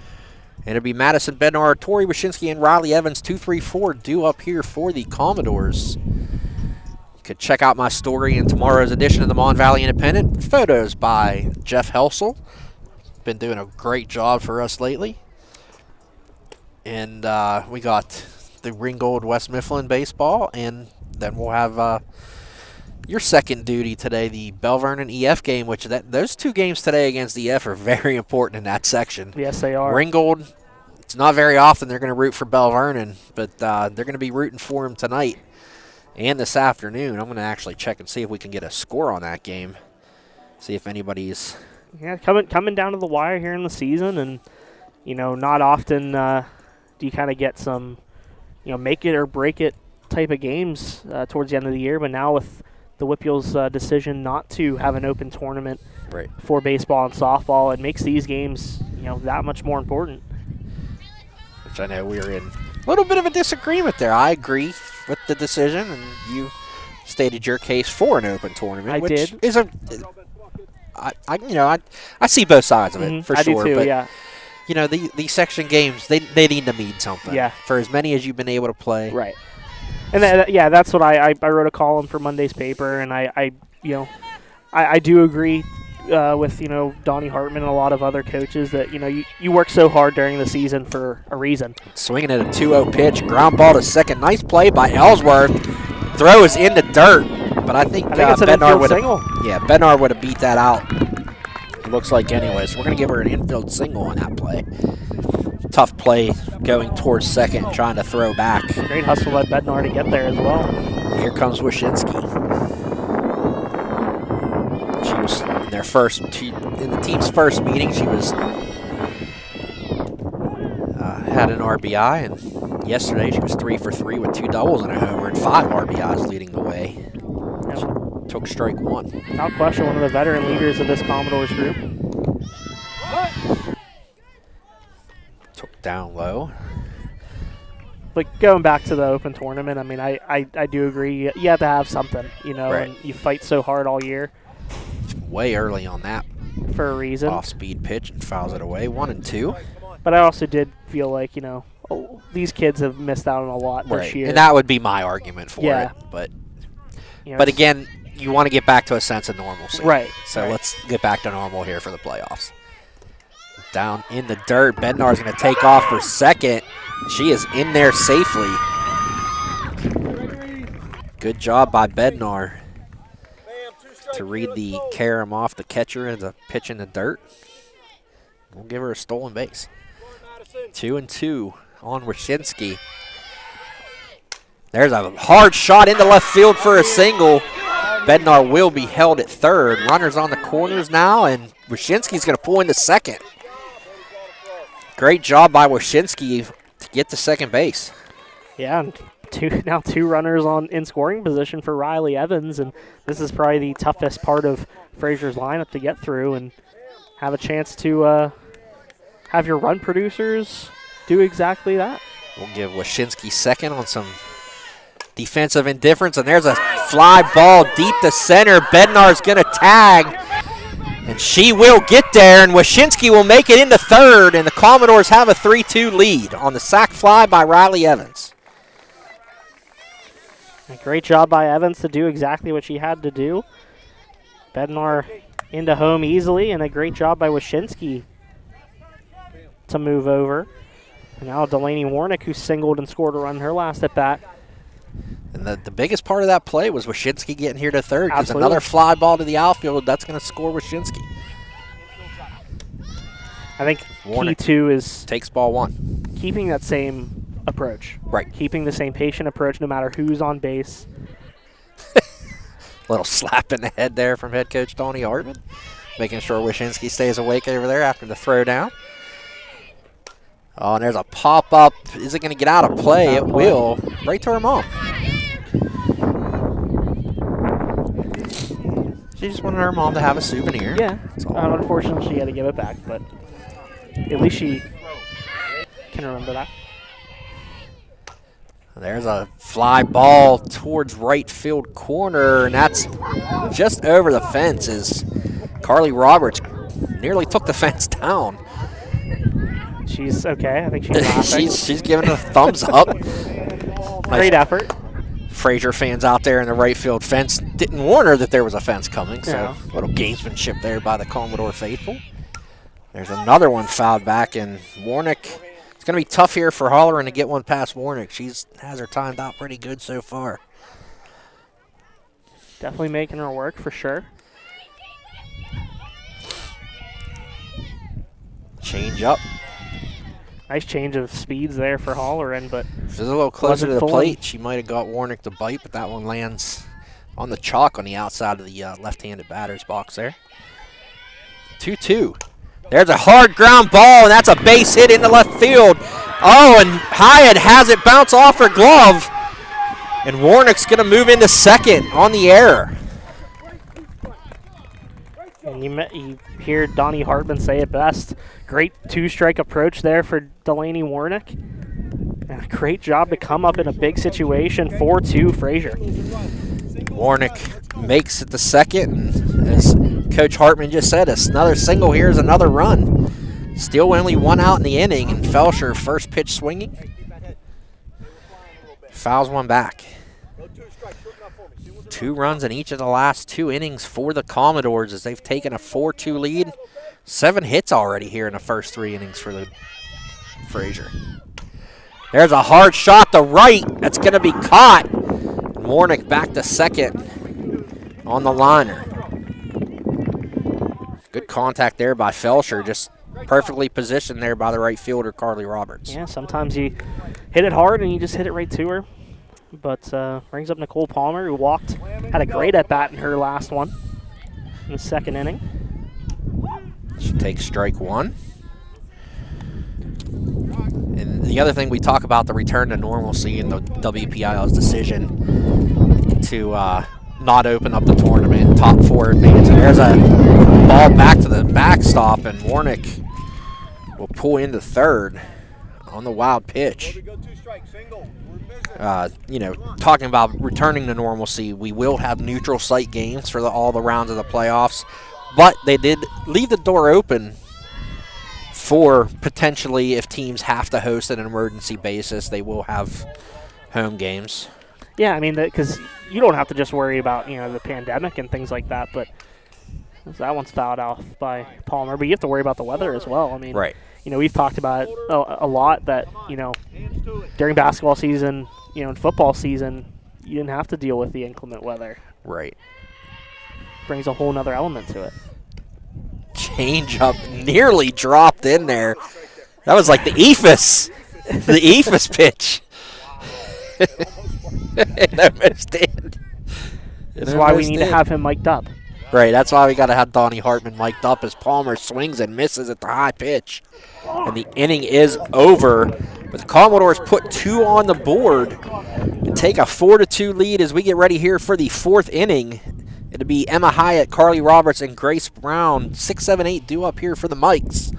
And it'll be Madison Bednar, Tori Wyszynski, and Riley Evans, 2-3-4 due up here for the Commodores. You could check out my story in tomorrow's edition of the Mon Valley Independent. Photos by Jeff Helsel. Been doing a great job for us lately. And we got the Ringgold West Mifflin baseball, and then we'll have your second duty today, the Bell Vernon EF game, which those 2 games today against EF are very important in that section. Yes, they are. Ringgold, it's not very often they're going to root for Bell Vernon, but they're going to be rooting for him tonight and this afternoon. I'm going to actually check and see if we can get a score on that game, see if anybody's... Yeah, coming down to the wire here in the season, and not often do you kind of get some, make it or break it type of games towards the end of the year. But now with the WPIAL's decision not to have an open tournament for baseball and softball, it makes these games that much more important. Which I know we're in a little bit of a disagreement there. I agree with the decision, and you stated your case for an open tournament. I which did. Is a I see both sides of it for I sure. do too, but yeah. These section games, they need to mean something. Yeah. For as many as you've been able to play. Right. And that's what I wrote a column for Monday's paper, and I do agree with Donnie Hartman and a lot of other coaches that you work so hard during the season for a reason. Swinging at a 2-0 pitch, ground ball to second. Nice play by Ellsworth. Throw is in the dirt, but I think it's an Bednar infield single. Yeah, Bednar would have beat that out. It looks like anyway, so we're going to give her an infield single on that play. Tough play going towards second, trying to throw back. Great hustle by Bednar to get there as well. Here comes Wyszynski. She was in the team's first meeting. She was had an RBI, and yesterday she was 3 for 3 with 2 doubles and a homer and 5 RBIs leading the way. She took strike 1. Without question, one of the veteran leaders of this Commodores group. Took down low. But going back to the Open tournament, I mean, I do agree. You have to have something, you know, Right. and you fight so hard all year Way early on that for a reason. off-speed pitch and fouls it away. 1 and 2. But I also did feel like, you know, these kids have missed out on a lot this year. And that would be my argument for Yeah. it. But You know, but it's- again, you want to get back to a sense of normalcy. Right. So right. let's get back to normal here for the playoffs. Down in the dirt, Bednar's going to take off for second. She is in there safely. Good job by Bednar to read the carom off the catcher as a pitch in the dirt. We'll give her a stolen base. 2 and 2 on Wyszynski. There's a hard shot into left field for a single. Bednar will be held at third. Runners on the corners now, and Wyszynski's going to pull into second. Great job by Wyszynski to get to second base. Yeah, and two runners in scoring position for Riley Evans, and this is probably the toughest part of Frazier's lineup to get through and have a chance to have your run producers do exactly that. We'll give Wyszynski second on some defensive indifference, and there's a fly ball deep to center. Bednar's going to tag, and she will get there, and Wyszynski will make it into third, and the Commodores have a 3-2 lead on the sac fly by Riley Evans. A great job by Evans to do exactly what she had to do. Bednar into home easily, and a great job by Wyszynski to move over. And now Delaney Warnick, who singled and scored a run in her last at bat. And the biggest part of that play was Wyszynski getting here to third, because Absolutely. another fly ball to the outfield, that's going to score Wyszynski. I think Warnick key two is takes ball 1. keeping that same approach. Right. Keeping the same patient approach no matter who's on base. Little slap in the head there from head coach Tony Hartman, making sure Wyszynski stays awake over there after the throw down. Oh, and there's a pop-up. Is it going to get out of play? It will. Right to her mom. She just wanted her mom to have a souvenir. Yeah. That's all. Unfortunately, she had to give it back, but at least she can remember that. There's a fly ball towards right field corner, and that's just over the fence as Carly Roberts nearly took the fence down. She's okay. I think she's laughing. she's giving it a thumbs up. Great effort. Frazier fans out there in the right field fence didn't warn her that there was a fence coming, so Yeah. a little gamesmanship there by the Commodore faithful. There's another one fouled back, and Warnick, it's going to be tough here for Holleran to get one past Warnick. She's has her timed out pretty good so far. Definitely making her work for sure. Change up. Nice change of speeds there for Holleran, but If it was a little closer to the Wasn't plate, she might have got Warnick to bite, but that one lands on the chalk on the outside of the left-handed batter's box there. 2-2. There's a hard ground ball, and that's a base hit into left field. Oh, and Hyatt has it bounce off her glove, and Warnick's going to move into second on the error. and you hear Donnie Hartman say it best. Great two-strike approach there for Delaney Warnick. And a great job to come up in a big situation. 4-2 Frazier. Warnick makes it the second, and as Coach Hartman just said, another single here is another run. Still only one out in the inning, and Felsher first pitch swinging. Fouls one back. 2 runs in each of the last 2 innings for the Commodores as they've taken a 4-2 lead. 7 hits already here in the first 3 innings for the Frazier. There's a hard shot to right. That's going to be caught. Warnick back to second on the liner. Good contact there by Felsher, just perfectly positioned there by the right fielder, Carly Roberts. Yeah, sometimes you hit it hard and you just hit it right to her. But brings up Nicole Palmer, who had a great at-bat in her last one in the second inning. She takes strike 1. And the other thing we talk about the return to normalcy and the WPIL's decision to not open up the tournament, top 4 advance. There's a ball back to the backstop, and Warnick will pull into third on the wild pitch. Talking about returning to normalcy, we will have neutral site games for all the rounds of the playoffs, but they did leave the door open for potentially, if teams have to host on an emergency basis, they will have home games. Yeah, I mean, because you don't have to just worry about, the pandemic and things like that, but that one's fouled off by Palmer. But you have to worry about the weather as well. I mean, right. We've talked about it a lot that, during basketball season, in football season, you didn't have to deal with the inclement weather. Right. Brings a whole nother element to it. Change up nearly dropped in there. That was like the Ephus. The Ephus pitch. It almost did. That's why we need to have him mic'd up. Right, that's why we got to have Donnie Hartman mic'd up as Palmer swings and misses at the high pitch. And the inning is over. But the Commodores put 2 on the board and take a 4-2 lead as we get ready here for the 4th inning. It'll be Emma Hyatt, Carly Roberts, and Grace Brown. 6, 7, 8 due up here for the mics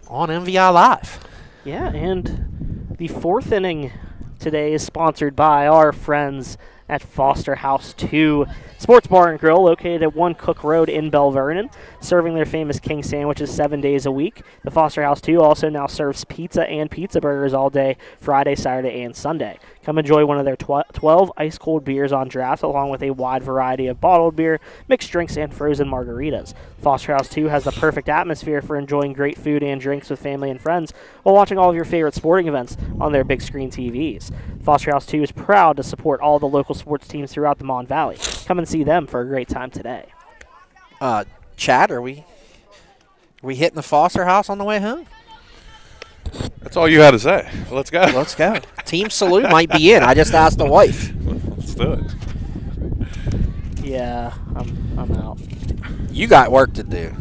on MVI Live. Yeah, and the 4th inning today is sponsored by our friends at Foster House 2 Sports Bar and Grill, located at 1 Cook Road in Bell Vernon, serving their famous King sandwiches 7 days a week. The Foster House 2 also now serves pizza and pizza burgers all day, Friday, Saturday, and Sunday. Come enjoy one of their 12 ice-cold beers on draft, along with a wide variety of bottled beer, mixed drinks, and frozen margaritas. Foster House 2 has the perfect atmosphere for enjoying great food and drinks with family and friends while watching all of your favorite sporting events on their big screen TVs. Foster House 2 is proud to support all the local sports teams throughout the Mon Valley. Come and see them for a great time today. Chad, are we hitting the Foster House on the way home? That's all you had to say. Let's go. Let's go. Team salute might be in. I just asked the wife. Let's do it. Yeah, I'm out. You got work to do.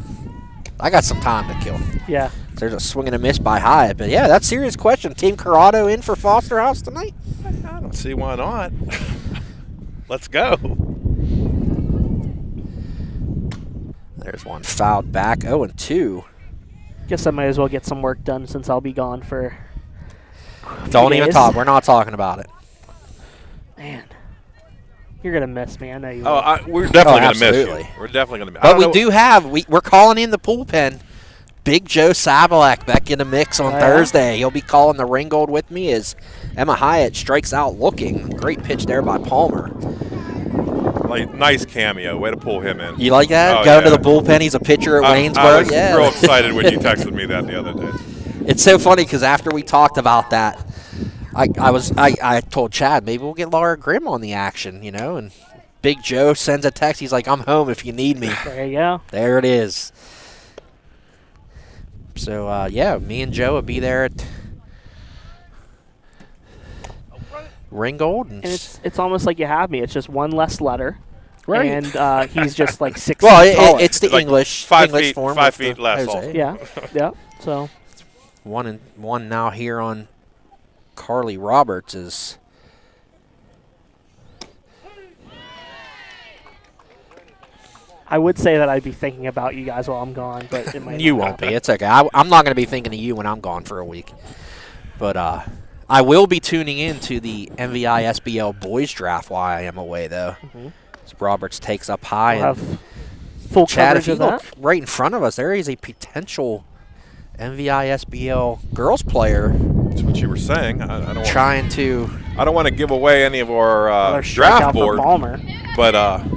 I got some time to kill. Yeah. There's a swing and a miss by Hyatt. But, yeah, that's a serious question. Team Corrado in for Foster House tonight? I don't see why not. Let's go. There's one fouled back. 0-2. Guess I might as well get some work done since I'll be gone for Don't even talk. We're not talking about it. Man, you're going to miss me. I know you will. Oh, we're definitely going to miss absolutely. you. We're definitely going to miss But we do have, we're calling in the bullpen. Big Joe Sabalek back in the mix on Thursday. He'll be calling the Ringgold with me as Emma Hyatt strikes out looking. Great pitch there by Palmer. Like, nice cameo. Way to pull him in. You like that? Oh, Going to yeah. the bullpen. He's a pitcher at Waynesburg. I was yeah. real excited when you texted me that the other day. It's so funny because after we talked about that, I told Chad maybe we'll get Laura Grimm on the action, and Big Joe sends a text. He's like, "I'm home if you need me." There you go. There it is. So yeah, me and Joe will be there at Ringgold, And it's almost like you have me. It's just one less letter. Right. And he's just like 6 well, feet taller. it's the Like English 5 English feet, form. 5 of feet the less Jose. also. Yeah. So 1-1 now here on Carly Roberts is. I would say that I'd be thinking about you guys while I'm gone, but it might You not won't happen. be. It's okay. I'm not going to be thinking of you when I'm gone for a week. But I will be tuning in to the MVI SBL boys draft while I am away, though. As Roberts takes up high. We'll and have full Chad, coverage if you of look that. right in front of us, there is a potential MVI SBL girls player That's what you were saying. I don't trying to. I don't want to give away any of our Another draft strikeout for board, Palmer. but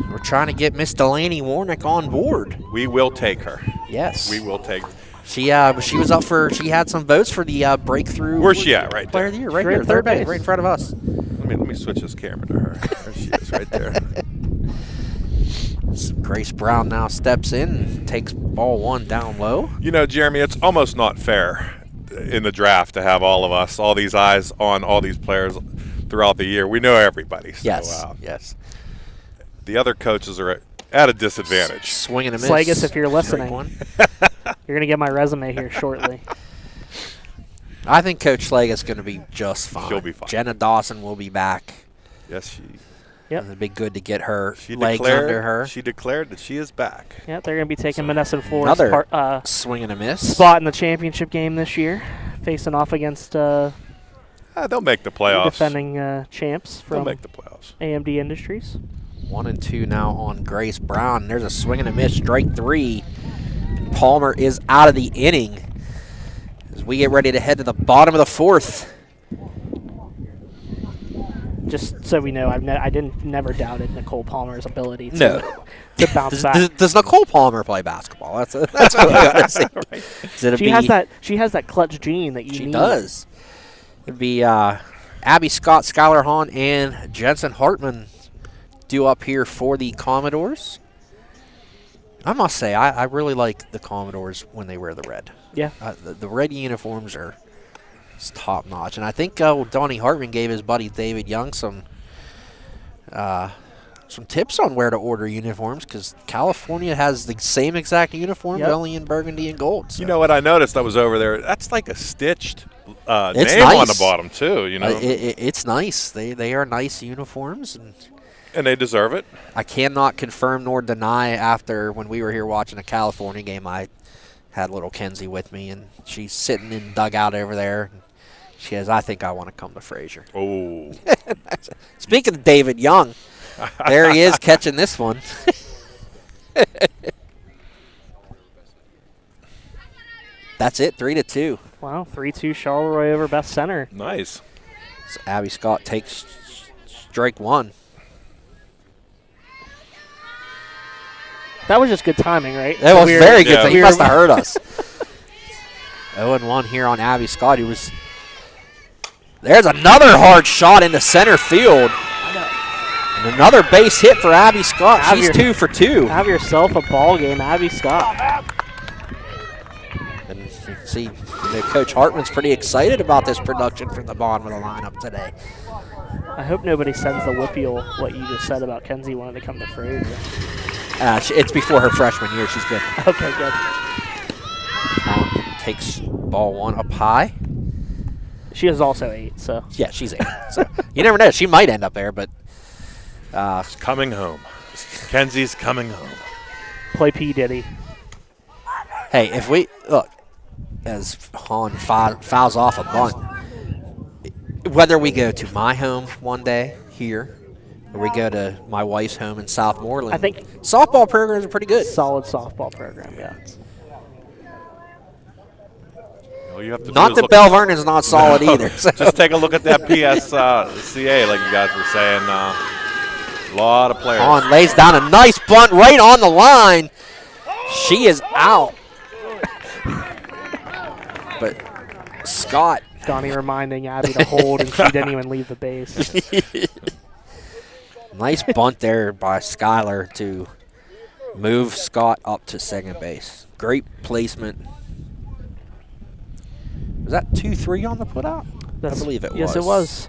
We're trying to get Miss Delaney Warnick on board. we will take her. Yes. We will take her. She was up for. She had some votes for the breakthrough. Where's she at? Right Player there. of the year, right Right here, at third third base, base. right in front of us. Let me switch this camera to her. There she is, right there. Grace Brown now steps in and takes ball one down low. Jeremy, it's almost not fair in the draft to have all these eyes on all these players throughout the year. We know everybody. So, Yes, yes. The other coaches are at a disadvantage. Swing and a miss. Slagus, if you're listening. Strike one. You're going to get my resume here shortly. I think Coach Schleg is going to be just fine. She'll be fine. Jenna Dawson will be back. Yes, she. Yep. It'd be good to get her She legs declared. under her. She declared that she is back. Yeah, they're going to be taking Menneson Flores' Another swing and a miss. spot in the championship game this year, facing off against They'll make the playoffs. defending champs They'll from make the playoffs. AMD Industries. 1-2 now on Grace Brown. There's a swing and a miss, strike 3. Palmer is out of the inning as we get ready to head to the bottom of the 4th. Just so we know, I never doubted Nicole Palmer's ability to, No. to bounce back. Does Nicole Palmer play basketball? That's what I gotta say. She has that clutch gene that you She need. does. It'd be Abby Scott, Skylar Hahn, and Jensen Hartman due up here for the Commodores. I must say, I really like the Commodores when they wear the red. Yeah. The red uniforms are top notch, and I think Donnie Hartman gave his buddy David Young some tips on where to order uniforms because California has the same exact uniforms, Yep. only in burgundy and gold. So. You know what I noticed? I was over there. That's like a stitched It's name on nice. the bottom too. You know, It's nice. They are nice uniforms, and they deserve it. I cannot confirm nor deny after when we were here watching a California game, I had little Kenzie with me, and she's sitting in dugout over there. She says, I think I want to come to Frazier. Oh, Speaking of David Young, there he is catching this one. That's it, 3-2. Wow, 3-2 Charleroi over Best Center. nice. So Abby Scott takes strike 1. That was just good timing, right? That was very good. Yeah. He must have heard us. 0-1 here on Abby Scott. There's another hard shot into center field. And another base hit for Abby Scott. She's 2 for 2. Have yourself a ball game, Abby Scott. And you can see Coach Hartman's pretty excited about this production from the bottom of the lineup today. I hope nobody sends the Whippeal what you just said about Kenzie wanting to come to Frazier. It's before her freshman year. She's good. Okay, good. Takes ball 1 up high. She is also 8, so. Yeah, she's 8. So you never know. She might end up there, but She's coming home. Kenzie's coming home. Play P. Diddy. hey, if we look as Hahn fouls off a bunt, whether we go to my home one day here or we go to my wife's home in Southmoreland, I think softball programs are pretty good. solid softball program, yeah. All you have to do Not is that look Belle Vernon's not solid either. So. Just take a look at that PSCA, like you guys were saying. A lot of players. Hahn lays down a nice bunt right on the line. She is out. But Scott. Donnie reminding Abby to hold, and she didn't even leave the base. Nice bunt there by Skylar to move Scott up to second base. Great placement. Was that 2-3 on the putout? I believe it was. Yes, it was.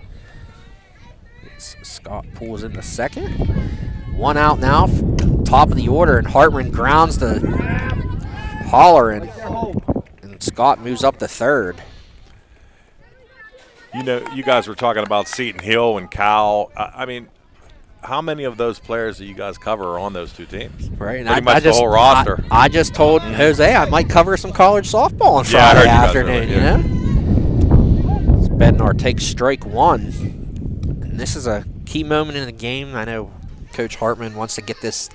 Scott pulls into second. 1 out now, top of the order, and Hartman grounds the hollering, and Scott moves up to third. You know, you guys were talking about Seton Hill and Cal. I mean, how many of those players that you guys cover are on those two teams? Right, and Pretty much the whole roster. I just told Jose I might cover some college softball on Yeah, I Friday heard you guys afternoon. earlier, You know, Bednar takes strike 1, and this is a key moment in the game. I know Coach Hartman wants to get this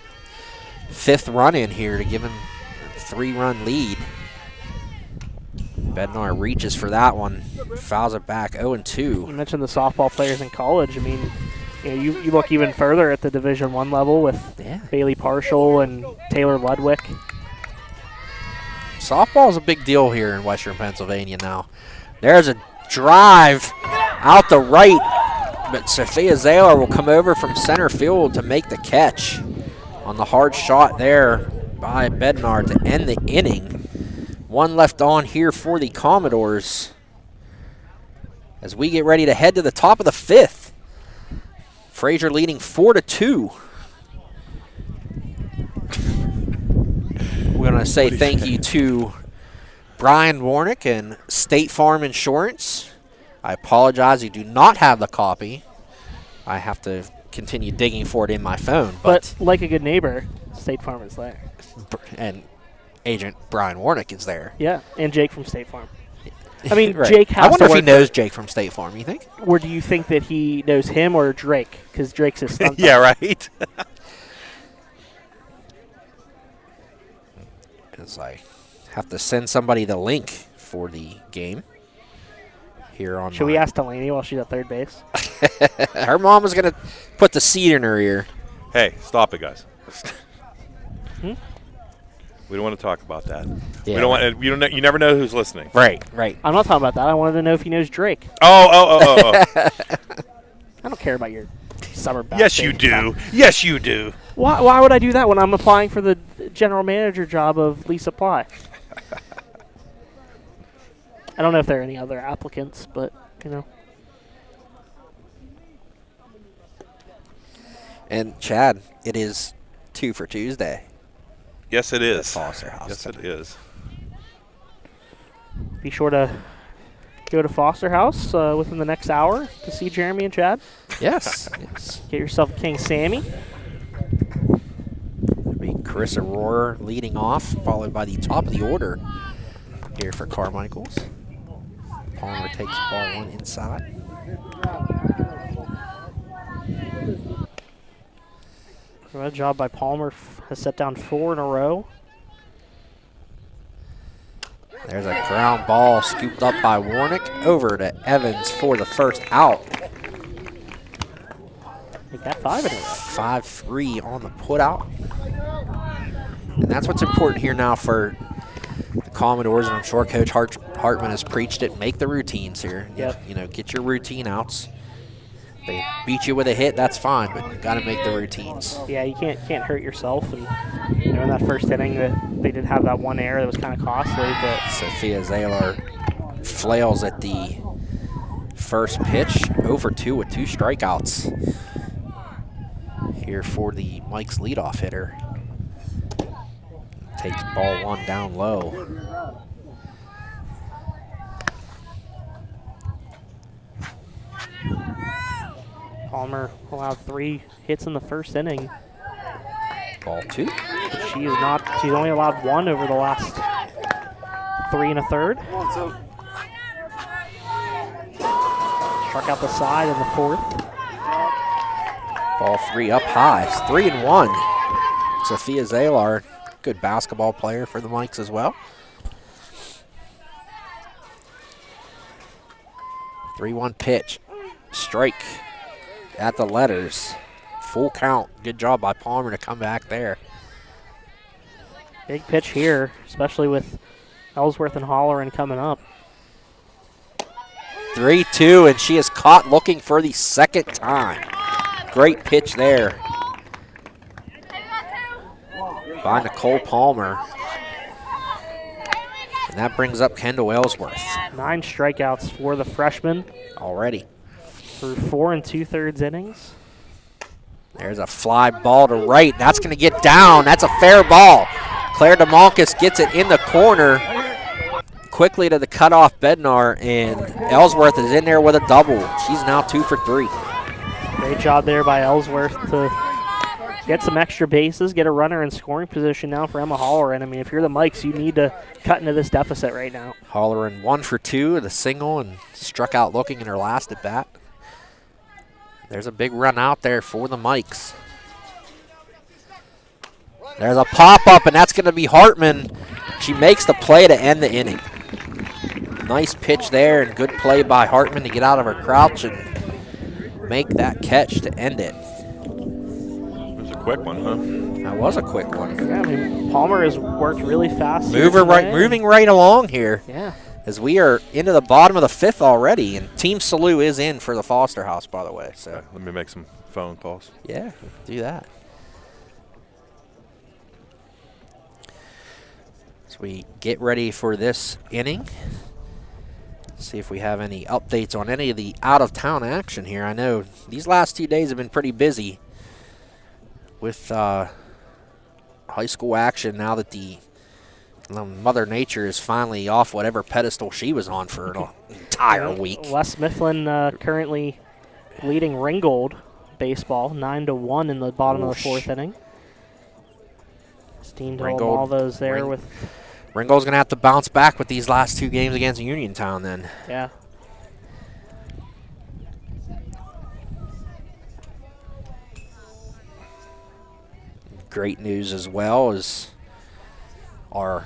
5th run in here to give him a 3-run lead. Bednar reaches for that one, fouls it back, 0-2. You mentioned the softball players in college. I mean, you look even further at the Division I level with Bailey Parshall and Taylor Ludwig. Softball is a big deal here in Western Pennsylvania now. There's a drive out the right, but Sophia Zaylor will come over from center field to make the catch on the hard shot there by Bednar to end the inning. 1 left on here for the Commodores as we get ready to head to the top of the 5th. Frazier leading 4-2. We're going to say thank you to Brian Warnick and State Farm Insurance. I apologize, you do not have the copy. I have to continue digging for it in my phone. But like a good neighbor, State Farm is there. And Agent Brian Warnick is there. Yeah, and Jake from State Farm. I mean, Right. Jake has I wonder to if he work knows Jake from State Farm, you think? Or do you think that he knows him or Drake? Because Drake's his stunt Yeah, double. right. Because I have to send somebody the link for the game here on Should we ask Delaney while she's at third base? Her mom was going to put the seed in her ear. Hey, stop it, guys. Hmm? We don't want to talk about that. Yeah, We don't want. You don't. You never know who's listening. Right, right. I'm not talking about that. I wanted to know if he knows Drake. Oh. I don't care about your summer bash. Yes, you do. Yes, you do. Why would I do that when I'm applying for the general manager job of Lisa Ply? I don't know if there are any other applicants, but, you know. And, Chad, it is 2 for Tuesday. Yes, it is. Foster House Yes, it is. Be sure to go to Foster House within the next hour to see Jeremy and Chad. Yes. Yes. Get yourself a King Sammy. It'll be Chris Aurora leading off, followed by the top of the order here for Carmichaels. Palmer takes ball 1 inside. Good job by Palmer. Has set down 4 in a row. There's a ground ball scooped up by Warnick over to Evans for the first out. He got 5 in a row. 5-3 on the put out. And that's what's important here now for the Commodores, and I'm sure Coach Hartman has preached it. Make the routines here. Yep. You know, get your routine outs. They beat you with a hit, that's fine, but you got to make the routines. Yeah, you can't hurt yourself. And you know, in that first inning, they did have that one error that was kind of costly. But Sophia Zaylor flails at the first pitch, 0-2 with 2 strikeouts. Here for the Mike's leadoff hitter. Takes ball 1 down low. Palmer allowed 3 hits in the first inning. Ball 2. But she's only allowed 1 over the last 3 1/3. Struck out the side in the 4th. Ball 3 up high. It's 3-1. Sophia Zaylor, good basketball player for the Mikes as well. 3-1 pitch. Strike at the letters. Full count. Good job by Palmer to come back there. Big pitch here, especially with Ellsworth and Holleran coming up. 3-2, and she is caught looking for the second time. Great pitch there by Nicole Palmer. And that brings up Kendall Ellsworth 9 strikeouts for the freshman already. through 4 2/3 innings. There's a fly ball to right. That's going to get down. That's a fair ball. Claire DeMalkus gets it in the corner. Quickly to the cutoff Bednar, and Ellsworth is in there with a double. She's now 2 for 3. Great job there by Ellsworth to get some extra bases, get a runner in scoring position now for Emma Holleran. I mean, if you're the Mikes, you need to cut into this deficit right now. Holleran 1 for 2 with a single and struck out looking in her last at bat. There's a big run out there for the Mikes. There's a pop-up, and that's going to be Hartman. She makes the play to end the inning. Nice pitch there, and good play by Hartman to get out of her crouch and make that catch to end it. It was a quick one, huh? That was a quick one. Yeah, I mean, Palmer has worked really fast. here Moving today. right along here. Yeah. As we are into the bottom of the 5th already, and Team Salou is in for the Foster House, by the way. So Okay, let me make some phone calls. yeah, do that. As we get ready for this inning, see if we have any updates on any of the out-of-town action here. I know these last 2 days have been pretty busy with high school action now that the Mother Nature is finally off whatever pedestal she was on for an entire week. Wes Mifflin currently leading Ringgold baseball 9-1 in the bottom of the fourth inning. Steen Malvo's there with. Ringgold's going to have to bounce back with these last 2 games against Uniontown then. Yeah. Great news as well is our,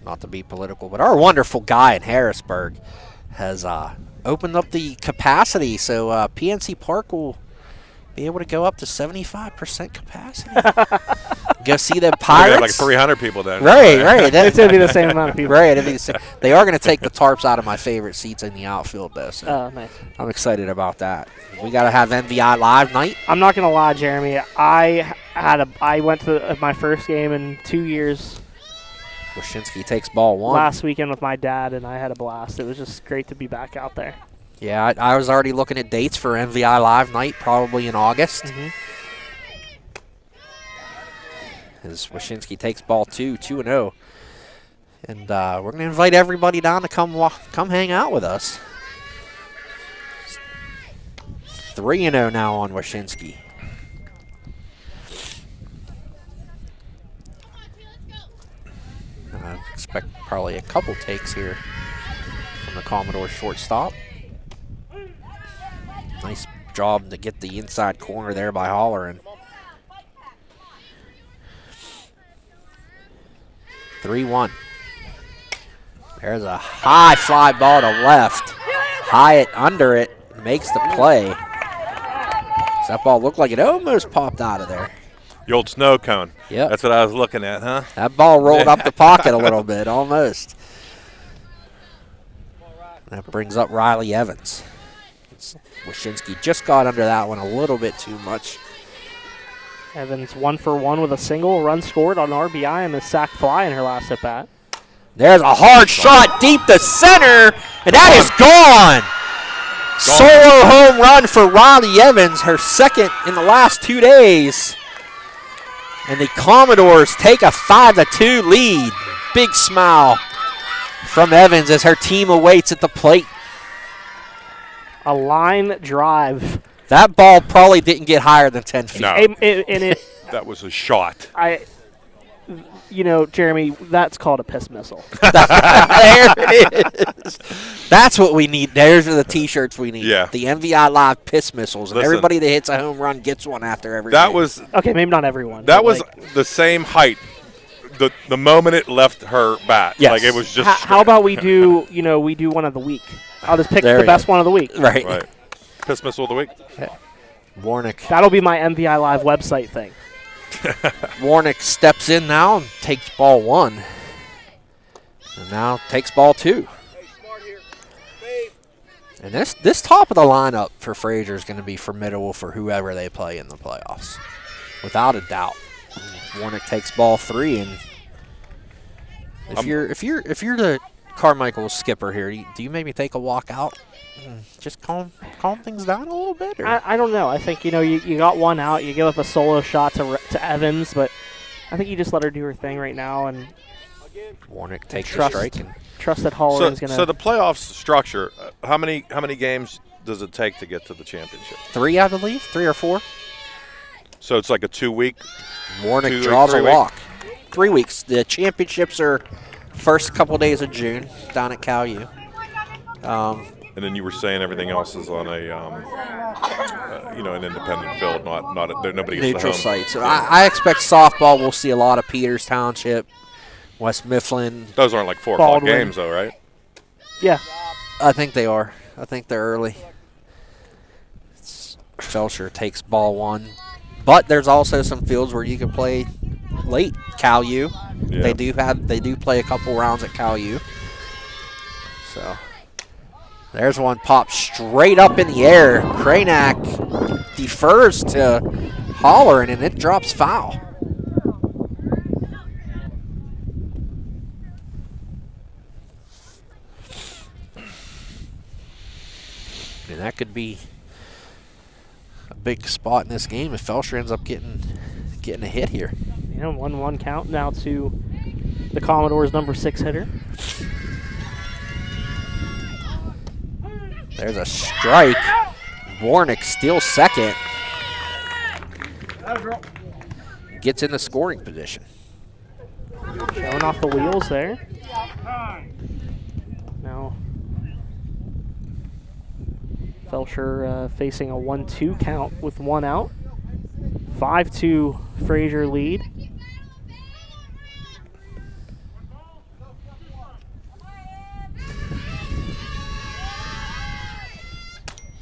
not to be political, but our wonderful guy in Harrisburg has opened up the capacity, so PNC Park will be able to go up to 75% capacity. Go see the Pirates. Like 300 people then. Right. It's going to be the same amount of people. Right. They are going to take the tarps out of my favorite seats in the outfield, though. So Oh, nice. I'm excited about that. We got to have MVI live night. I'm not going to lie, Jeremy. I went to my first game in 2 years Wyszynski takes ball 1. last weekend with my dad, and I had a blast. It was just great to be back out there. Yeah, I was already looking at dates for MVI live night, probably in August. As Wyszynski takes ball 2, 2-0. And we're going to invite everybody down to come hang out with us. 3-0 now on Wyszynski. I expect probably a couple takes here from the Commodore shortstop. Nice job to get the inside corner there by Holleran. 3-1. There's a high fly ball to left. Hyatt under it, makes the play. Does that ball look like it almost popped out of there? The old snow cone. Yep. That's what I was looking at, huh? That ball rolled up the pocket a little bit, almost. That brings up Riley Evans. Wyszynski just got under that one a little bit too much. Evans 1 for 1 with a single, run scored on RBI and a sac fly in her last at bat. There's a hard shot deep to center, and that is gone. Solo home run for Riley Evans, her second in the last 2 days. And the Commodores take a 5-2 lead. Big smile from Evans as her team awaits at the plate. A line drive. That ball probably didn't get higher than 10 feet. No. That was a shot. Jeremy, that's called a piss missile. There it is. That's what we need. There's the T-shirts we need. Yeah. The MVI Live piss missiles. And Listen, everybody that hits a home run gets one after every That game. was Okay, maybe not everyone. that but, was like, the same height. The moment it left her bat. Yes. Like it was just how about we do one of the week? I'll just pick There the we best go. one of the week. Right. right. Piss missile of the week. Warnick. That'll be my MVI Live website thing. Warnick steps in now and takes ball 1. And now takes ball 2. And this top of the lineup for Frazier is going to be formidable for whoever they play in the playoffs, without a doubt. Warnick takes ball 3, and if you're the Carmichaels skipper here, do you maybe take a walk out, and just calm things down a little bit? Or? I don't know. I think you got one out. You give up a solo shot to Evans, but I think you just let her do her thing right now and Warnick takes the trust strike and trust that Holleran's gonna. So the playoffs structure. How many games does it take to get to the championship? 3, I believe, 3 or 4. So it's like a 2-week. Warnick draws a 3 week? walk. 3 weeks. The championships are first couple days of June down at Cal U. And then you were saying everything else is on a an independent field, not there. Nobody gets Neutral the home. site. So I expect softball. We'll see a lot of Peters Township, West Mifflin. Those aren't like 4 o'clock Baldwin. games, though, right? Yeah. I think they are. I think they're early. Felsher takes ball 1. But there's also some fields where you can play late. Cal U. Yeah. They do play a couple rounds at Cal U. So there's one popped straight up in the air. Kranak defers to Holleran, and it drops foul. And that could be a big spot in this game if Felsher ends up getting a hit here. 1-1 count now to the Commodores' number 6 hitter. There's a strike. Warnick steals second. Gets in the scoring position. Showing off the wheels there. Now, Felcher facing a 1-2 count with 1 out. 5-2 Frazier lead.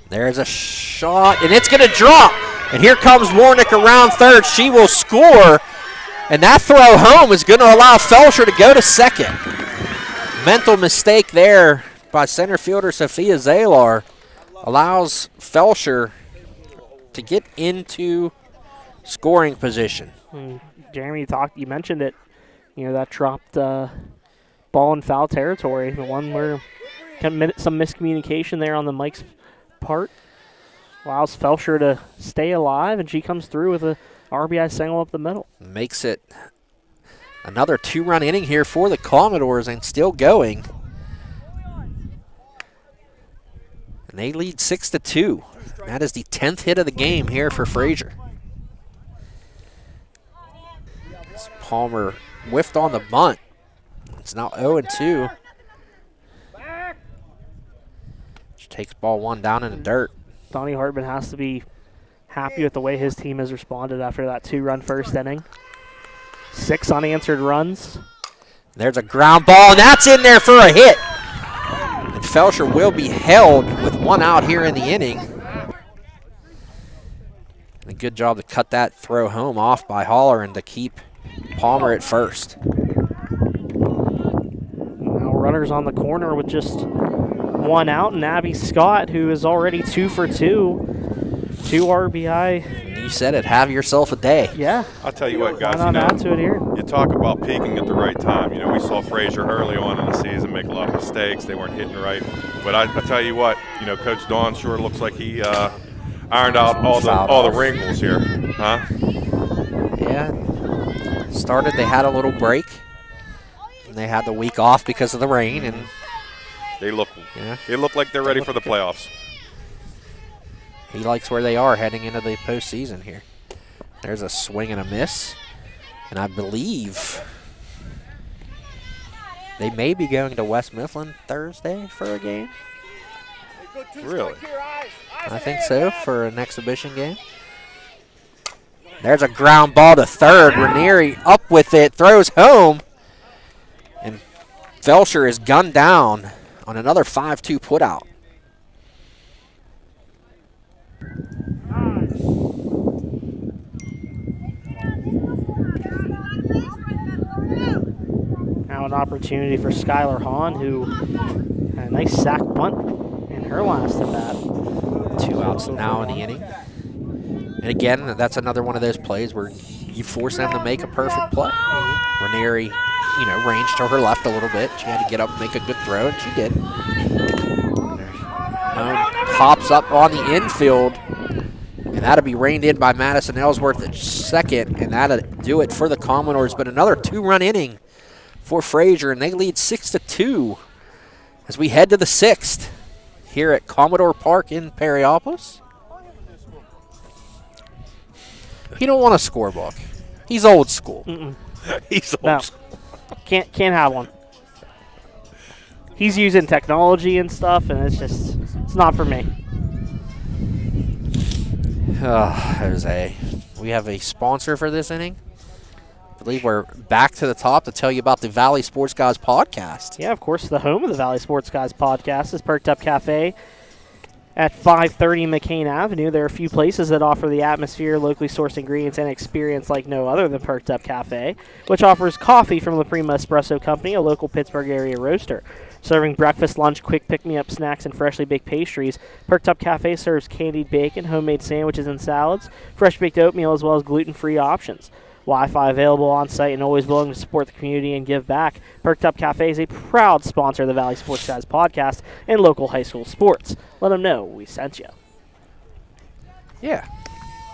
There's a shot, and it's going to drop. And here comes Warnick around third. She will score, and that throw home is going to allow Felcher to go to second. Mental mistake there by center fielder Sophia Zalar allows Felcher to get into scoring position. Jeremy, you mentioned it. You know, that dropped ball in foul territory. The one where some miscommunication there on the Mike's part allows Felcher to stay alive, and she comes through with a RBI single up the middle. Makes it another 2-run inning here for the Commodores and still going. And they lead 6-2. That is the 10th hit of the game here for Frazier. Palmer whiffed on the bunt. It's now 0-2. She takes ball 1 down in the dirt. Donnie Hartman has to be happy with the way his team has responded after that 2-run first inning. 6 unanswered runs. There's a ground ball, and that's in there for a hit. And Felcher will be held with 1 out here in the inning. And a good job to cut that throw home off by Holler and to keep Palmer at first. Now runners on the corner with just 1 out, and Abby Scott, who is already 2 for 2. 2 RBI. You said it, have yourself a day. Yeah. I'll tell you what, guys, Why not add to it here? you talk about peaking at the right time. You know, we saw Frazier early on in the season make a lot of mistakes. They weren't hitting right. But I tell you what, you know, Coach Dawn sure looks like he ironed out all the wrinkles here. Huh? Yeah. Started, they had a little break. And they had the week off because of the rain, and They look like they're ready for the playoffs. he likes where they are heading into the postseason here. There's a swing and a miss. And I believe they may be going to West Mifflin Thursday for a game. Really? I think so, for an exhibition game. There's a ground ball to third. Ranieri up with it, throws home. And Felcher is gunned down on another 5-2 putout. Now an opportunity for Skylar Hahn, who had a nice sack bunt in her last at bat. 2 outs now in the inning. And again, that's another one of those plays where you force them to make a perfect play. Ranieri, you know, ranged to her left a little bit. She had to get up and make a good throw, and she did. Pops up on the infield, and that'll be reined in by Madison Ellsworth at second, and that'll do it for the Commodores. But another 2-run inning for Frazier, and they lead 6-2 as we head to the 6th here at Commodore Park in Perryopolis. He don't want a scorebook. He's old school. He's old No. school. Can't have one. He's using technology and stuff, and it's not for me. We have a sponsor for this inning. I believe we're back to the top to tell you about the Valley Sports Guys podcast. Yeah, of course, the home of the Valley Sports Guys podcast is Perked Up Cafe at 530 McCain Avenue. There are a few places that offer the atmosphere, locally sourced ingredients, and experience like no other than Perked Up Cafe, which offers coffee from La Prima Espresso Company, a local Pittsburgh area roaster. Serving breakfast, lunch, quick pick-me-up snacks, and freshly baked pastries, Perked Up Cafe serves candied bacon, homemade sandwiches and salads, fresh baked oatmeal, as well as gluten-free options. Wi-Fi available on-site and always willing to support the community and give back. Perked Up Cafe is a proud sponsor of the Valley Sports Guys podcast and local high school sports. Let them know we sent you. Yeah.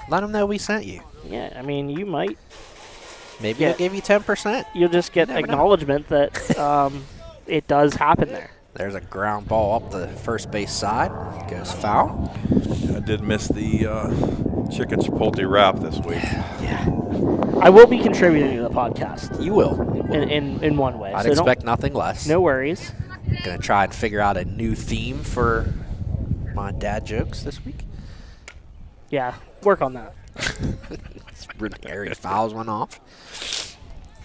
Let them know we sent you. Yeah, I mean, you might Maybe Yeah. he'll give you 10%. You'll just get never know. acknowledgement that it does happen there. There's a ground ball up the first base side. Goes foul. I did miss the chicken chipotle wrap this week. Yeah, I will be contributing to the podcast you will. in one way. I'd so expect nothing less. no worries. Gonna try and figure out a new theme for my dad jokes this week. Yeah, work on that. Harry fouls one off.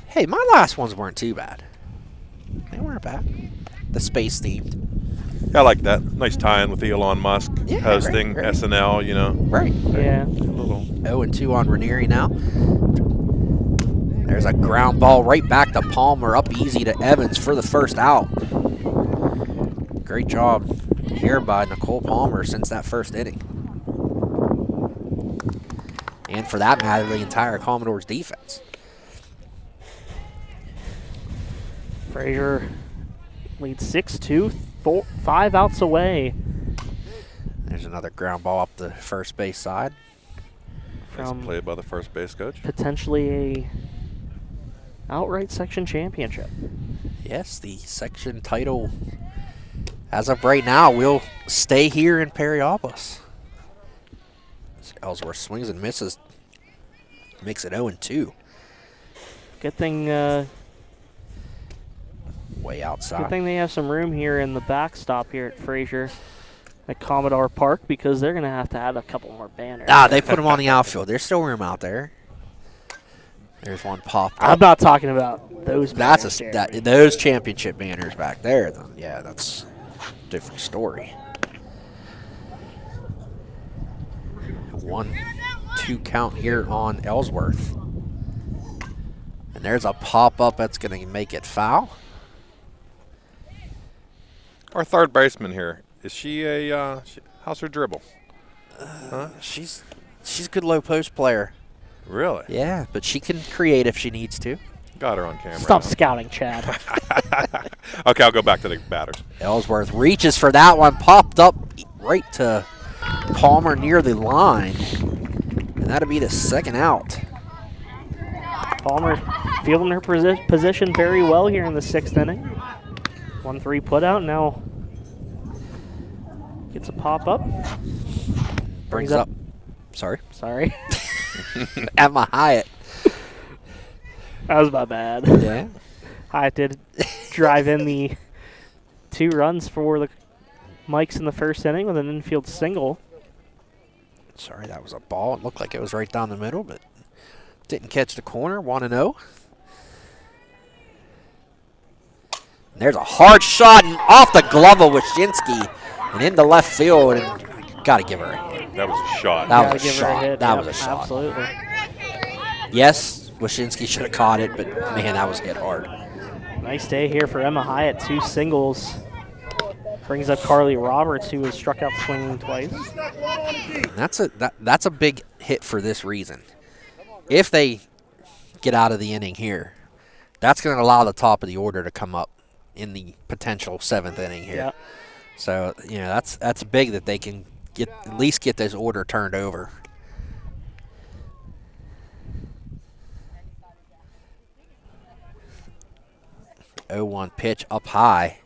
Hey, my last ones weren't too bad. They weren't bad. The space themed. I like that. Nice tie-in with Elon Musk Yeah, hosting right. SNL, you know. Right. Yeah. A little 0-2 on Ranieri now. There's a ground ball right back to Palmer, up easy to Evans for the first out. Great job here by Nicole Palmer since that first inning. And for that matter, the entire Commodores defense. Frazier leads 6-2, 5 outs away There's another ground ball up the first base side. nice from play by the first base coach. potentially a outright section championship. Yes, the section title, as of right now, will stay here in Perryopolis. Ellsworth swings and misses. Makes it 0-2. Good thing, Way outside. good thing they have some room here in the backstop here at Frazier at Commodore Park because they're going to have to add a couple more banners. They put them on the outfield. There's still room out there. There's one popped I'm up. not talking about those banners, That's Jeremy. those championship banners back there. Yeah, that's a different story. 1-2 count here on Ellsworth. And there's a pop-up that's going to make it foul. Our third baseman here, is she how's her dribble? She's a good low post player. Really? Yeah, but she can create if she needs to. Got her on camera. Stop scouting, Chad. Okay, I'll go back to the batters. Ellsworth reaches for that one, popped up right to Palmer near the line. And that'll be the second out. Palmer fielding her position very well here in the 6th inning. 1-3 put out, now gets a pop up. Brings up- up. Sorry. Sorry. Emma Hyatt. That was my bad. Yeah. I did drive in the 2 runs for the Mikes in the first inning with an infield single. Sorry, that was a ball. It looked like it was right down the middle, but didn't catch the corner. 1-0. There's a hard shot and off the glove of Wyszynski and into left field. And got to give her a hit. That was a shot. That Gotta was a give her shot. hit. That Yep, was a shot. Absolutely. Yes, Wyszynski should have caught it, but man, that was hit hard. Nice day here for Emma Hyatt. 2 singles. Brings up Carly Roberts, who was struck out swinging twice. That's a big hit for this reason. If they get out of the inning here, that's going to allow the top of the order to come up in the potential 7th inning here. Yeah. So that's big that they can at least get this order turned over. Oh, 1 pitch up high.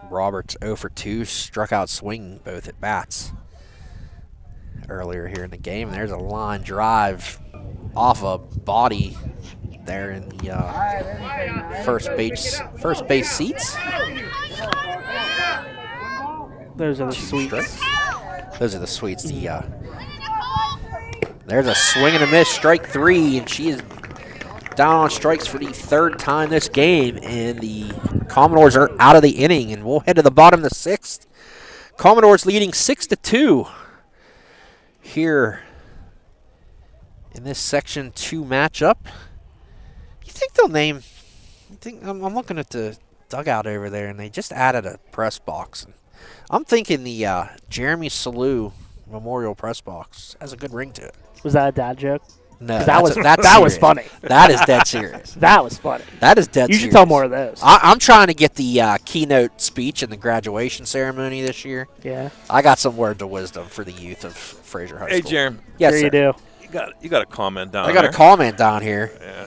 Roberts 0 for 2, struck out swinging both at bats earlier here in the game. There's a line drive off a body there in the first base seats. Those are the 2 sweets. strikes. Those are the sweets. There's a swing and a miss, strike 3, and she is down on strikes for the 3rd time this game, and the Commodores are out of the inning, and we'll head to the bottom of the 6th. Commodores leading 6-2 here in this Section 2 matchup. You think they'll name? I'm looking at the dugout over there, and they just added a press box. And I'm thinking the Jeremy Salou Memorial Press Box has a good ring to it. Was that a dad joke? No, That was that's that was serious. funny. That is dead serious. That was funny. That is dead You serious. should tell more of those. I'm trying to get the keynote speech in the graduation ceremony this year. Yeah. I got some words of wisdom for the youth of Frazier High Hey, School. Jeremy, Yes, Sure sir. you do. you got a comment down I got there. a comment down here. Yeah.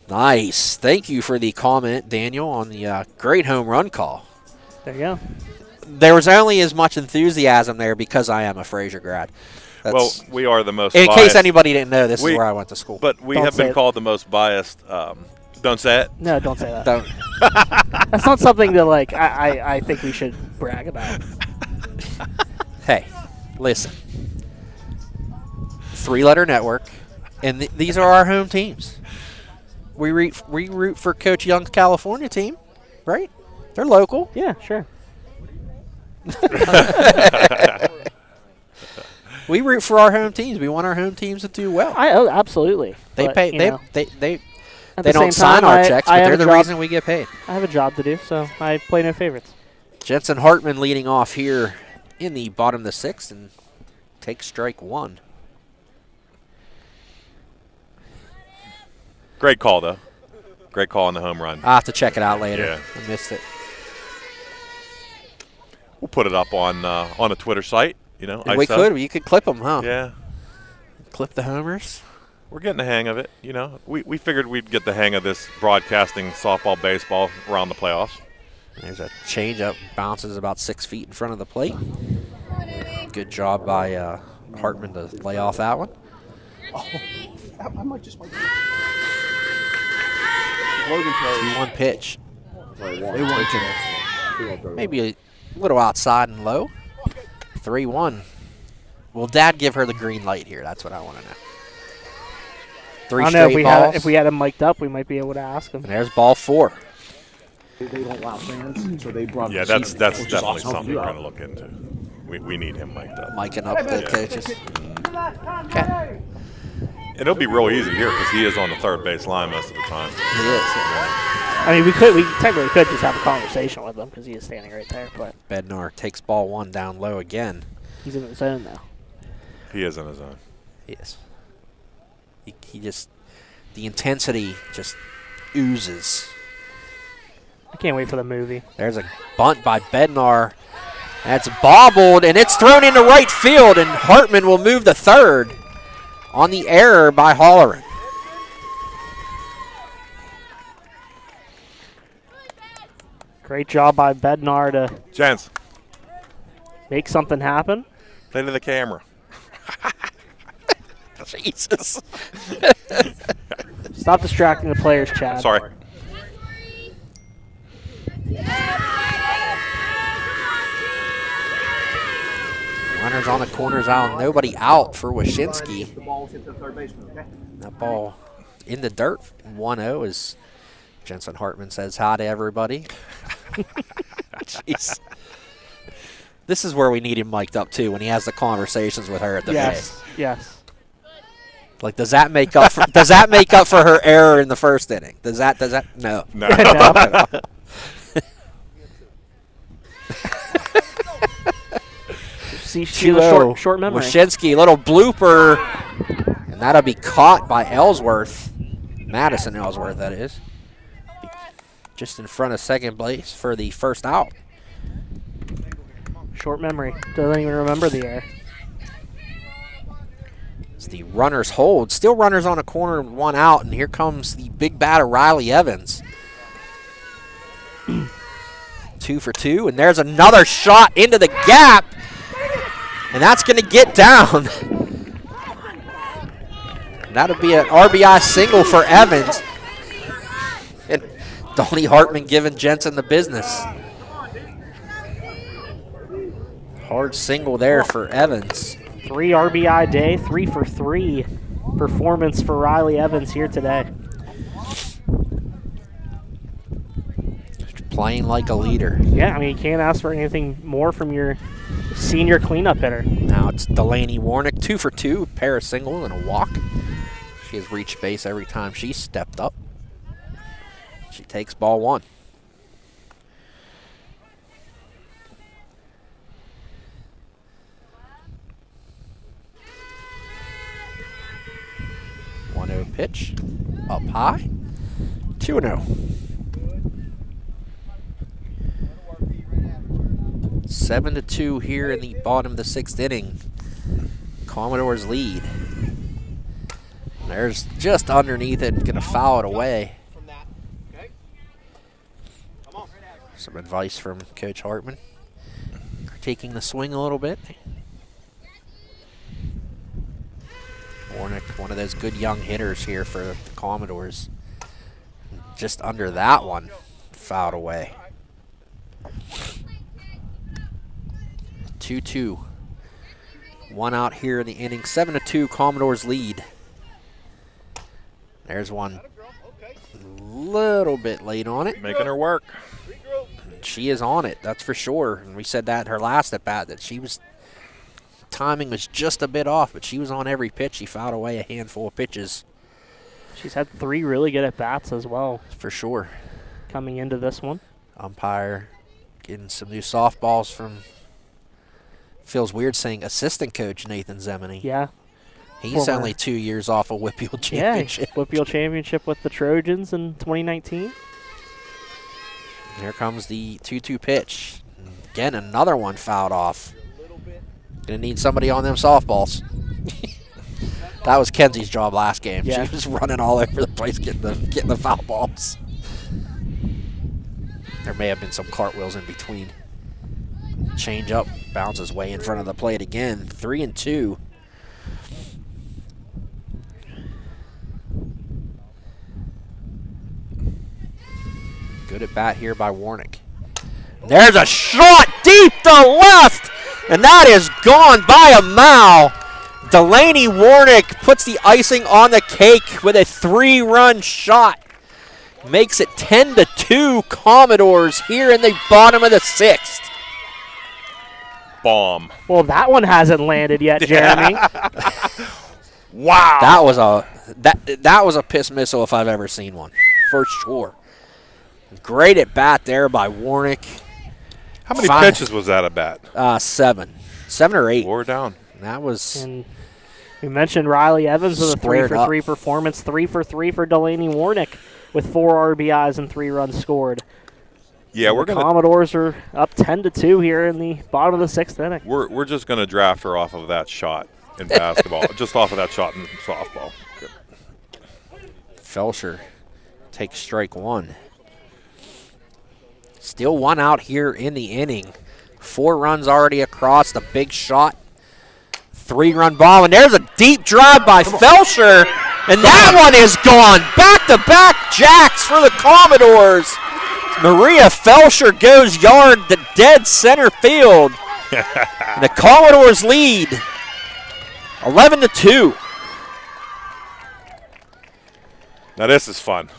Nice. Thank you for the comment, Daniel, on the great home run call. There you go. There was only as much enthusiasm there because I am a Frazier grad. Well, we are the most in biased. case anybody didn't know, this is We- where I went to school. But we Don't have say been it. called the most biased. Don't say it. No, don't say that. Don't. That's not something that like I think we should brag about. Hey, listen. 3-letter network, and these are our home teams. We root for Coach Young's California team, right? They're local. Yeah, sure. We root for our home teams. We want our home teams to do well. Absolutely. They But, pay. you They know, they at they the don't same sign time, our I- checks, I but have they're a the job- reason we get paid. I have a job to do, so I play no favorites. Jensen Hartman leading off here in the bottom of the 6th and takes strike 1. Great call, though. Great call on the home run. I'll have to check it out later. Yeah. I missed it. We'll put it up on a Twitter site. You know, We could clip them, huh? Yeah, Clip the homers. we're getting the hang of it. You know, we figured we'd get the hang of this broadcasting softball, baseball around the playoffs. There's a changeup, bounces about 6 feet in front of the plate. Good job by Hartman to lay off that one. I might just wait. Logan throws. 2-1 pitch. They won. Maybe a little outside and low. 3-1. Will Dad give her the green light here? That's what I want to know. 3 I don't know straight if balls. we had him mic'd up, we might be able to ask him. And there's ball 4. They don't allow fans, so they brought. Yeah, that's definitely something we're going to look into. We need him mic'd up. Miking up the coaches. Okay. And it'll be real easy here because he is on the third base line most of the time. He is. I mean, we technically could just have a conversation with him because he is standing right there, but Bednar takes ball 1 down low again. he's in the zone now. He is in his own. He is. He just, the intensity just oozes. I can't wait for the movie. There's a bunt by Bednar. That's bobbled, and it's thrown into right field, and Hartman will move to third on the error by Holleran. Great job by Bednar to Gents, make something happen. play to the camera. Jesus. Stop distracting the players, Chad. Sorry. Runners on the corners out, nobody out for Wyszynski. The ball's hit the third baseman. Okay. That ball in the dirt. 1-0 as Jensen Hartman says hi to everybody. Jeez. This is where we need him mic'd up too, when he has the conversations with her at the Yes, base. yes. Like, does that make up for her error in the first inning? Does that no. No. No. See, she has a short memory. Wyszynski, little blooper, and that'll be caught by Ellsworth. Madison Ellsworth, that is. Just in front of second base for the first out. Short memory. Doesn't even remember the error. As the runners hold. Still runners on a corner, 1 out, and here comes the big batter, Riley Evans. 2 for 2, and there's another shot into the gap, and that's going to get down. That'll be an RBI single for Evans. And Donnie Hartman giving Jensen the business. Hard single there for Evans. 3 RBI day, 3 for 3 performance for Riley Evans here today. Playing like a leader. Yeah, I mean, you can't ask for anything more from your senior cleanup hitter. Now it's Delaney Warnick, 2 for 2, a pair of singles and a walk. She has reached base every time she stepped up. She takes ball 1. pitch. Up high. 2-0. 7-2 here in the bottom of the 6th inning. Commodores lead. There's just underneath it, gonna foul it away. Some advice from Coach Hartman. Taking the swing a little bit. Warnick, one of those good young hitters here for the Commodores. Just under that one, fouled away. 2-2. One out here in the inning. 7-2, Commodores lead. There's one a little bit late on it. Making her work. She is on it, that's for sure. And we said that in her last at bat, that she was, timing was just a bit off, but she was on every pitch. She fouled away a handful of pitches. She's had 3 really good at-bats as well. For sure. Coming into this one. Umpire getting some new softballs from, feels weird saying assistant coach Nathan Zemeny. Yeah. He's Former. only 2 years off a Whitfield championship. Yeah, Whitfield championship with the Trojans in 2019. Here comes the 2-2 pitch. Again, another one fouled off. Gonna need somebody on them softballs. That was Kenzie's job last game. Yeah. She was running all over the place getting the foul balls. There may have been some cartwheels in between. Change up, bounces way in front of the plate again. 3-2. Good at bat here by Warnick. There's a shot deep to left, and that is gone by a mile. Delaney Warnick puts the icing on the cake with a 3-run shot. Makes it 10-2 Commodores here in the bottom of the 6th. Bomb. Well, that one hasn't landed yet, Jeremy. Wow. That was a piss missile if I've ever seen one, for sure. Great at bat there by Warnick. How many pitches was that at bat? 7 or 8. 4 down. That was. And we mentioned Riley Evans with a Squared 3-for-3 performance. 3-for-3 for Delaney Warnick with 4 RBIs and 3 runs scored. Yeah, we're The gonna. Commodores are up 10-2 here in the bottom of the 6th inning. We're just gonna draft her off of that shot in basketball. Just off of that shot in softball. Good. Felsher takes strike 1. Still 1 out here in the inning. 4 runs already across, the big shot. 3-run ball, and there's a deep drive by Felsher, and that one is gone. Back-to-back jacks for the Commodores. Maria Felsher goes yard to dead center field. And the Commodores lead 11-2. Now this is fun.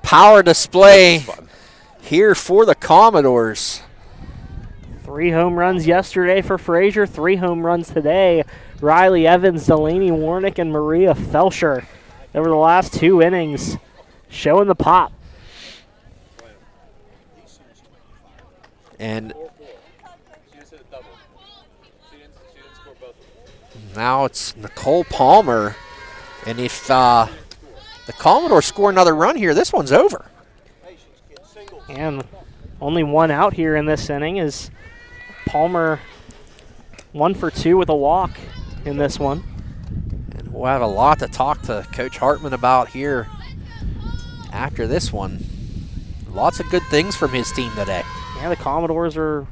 Power display This is fun. here for the Commodores. 3 home runs yesterday for Frazier, 3 home runs today. Riley Evans, Delaney Warnick, and Maria Felsher over the last 2 innings, showing the pop. And now it's Nicole Palmer. And if the Commodores score another run here, this one's over. And only 1 out here in this inning is Palmer 1 for 2 with a walk in this one. And we'll have a lot to talk to Coach Hartman about here after this one. Lots of good things from his team today. Yeah, the Commodores are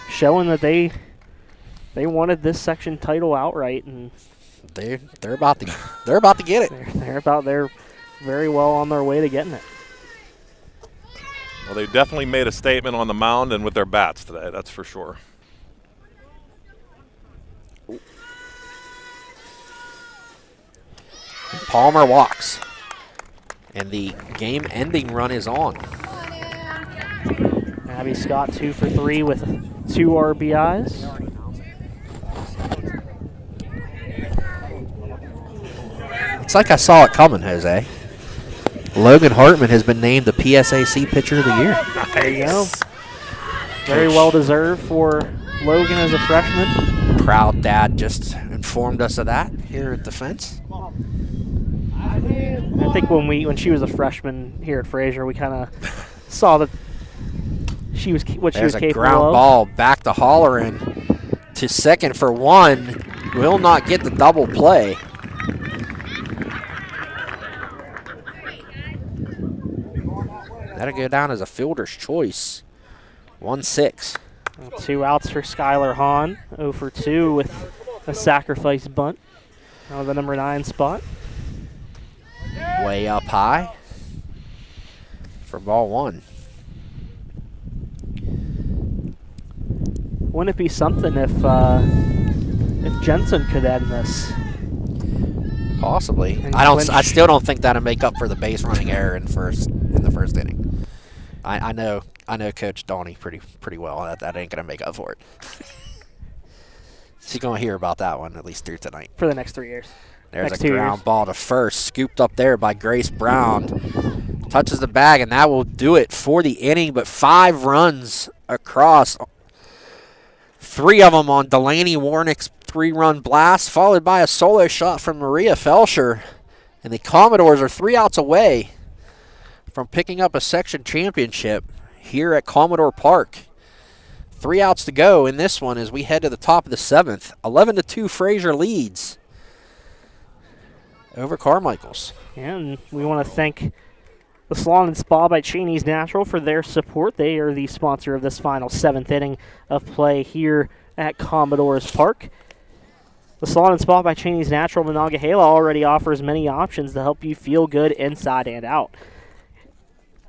showing that they wanted this section title outright, and They're about to get it. they're very well on their way to getting it. Well, they definitely made a statement on the mound and with their bats today. That's for sure. Palmer walks. And the game-ending run is on. Abby Scott 2 for 3 with 2 RBIs. It's like I saw it coming, Jose. Logan Hartman has been named the PSAC Pitcher of the Year. There you go. Very well deserved for Logan as a freshman. Proud dad just informed us of that here at the fence. I think when she was a freshman here at Frazier, we kind of saw that she was what she was There's a capable ground of. ball back to Holleran to second for one. Will not get the double play. That'll go down as a fielder's choice. 1-6. 2 outs for Skylar Hahn. 0 for 2 with a sacrifice bunt out of the number 9 spot. Way up high for ball 1. Wouldn't it be something if Jensen could end this? Possibly. And I still don't think that'll make up for the base running error in the first inning. I know Coach Donnie pretty well. That ain't gonna make up for it. She's gonna hear about that one at least through tonight. For the next 3 years. There's next a 2 ground years. ball to first, scooped up there by Grace Brown. Touches the bag, and that will do it for the inning. But 5 runs across. 3 of them on Delaney Warnick's 3-run blast, followed by a solo shot from Maria Felsher. And the Commodores are 3 outs away from picking up a section championship here at Commodore Park. 3 outs to go in this one as we head to the top of the 7th. 11-2 Frazier leads over Carmichaels. And we want to thank the Salon and Spa by Cheney's Natural for their support. They are the sponsor of this final 7th inning of play here at Commodores Park. The Salon and Spa by Cheney's Natural Monongahela already offers many options to help you feel good inside and out.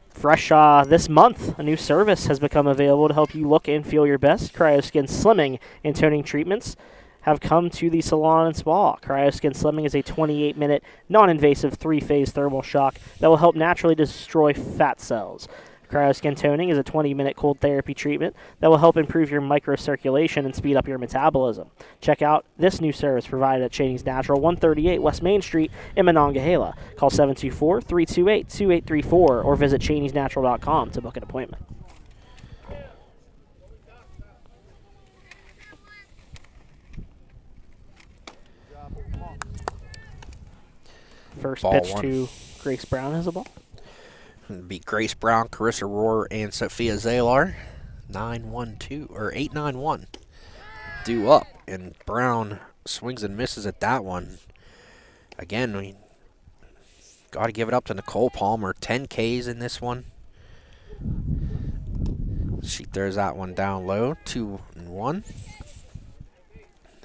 Fresh this month, a new service has become available to help you look and feel your best. Cryoskin Slimming and Toning Treatments have come to the Salon and Spa. Cryoskin Slimming is a 28-minute, non-invasive 3-phase thermal shock that will help naturally destroy fat cells. Cryoskin Toning is a 20-minute cold therapy treatment that will help improve your microcirculation and speed up your metabolism. Check out this new service provided at Cheney's Natural, 138 West Main Street in Monongahela. Call 724-328-2834 or visit cheneysnatural.com to book an appointment. First Ball pitch 1. to Grace Brown has a ball. It'd be Grace Brown, Carissa Rohr, and Sophia Zalar. 9-1-2 or 8-9-1. Due up, and Brown swings and misses at that one. Again, we got to give it up to Nicole Palmer. 10 Ks in this one. She throws that one down low. 2-1.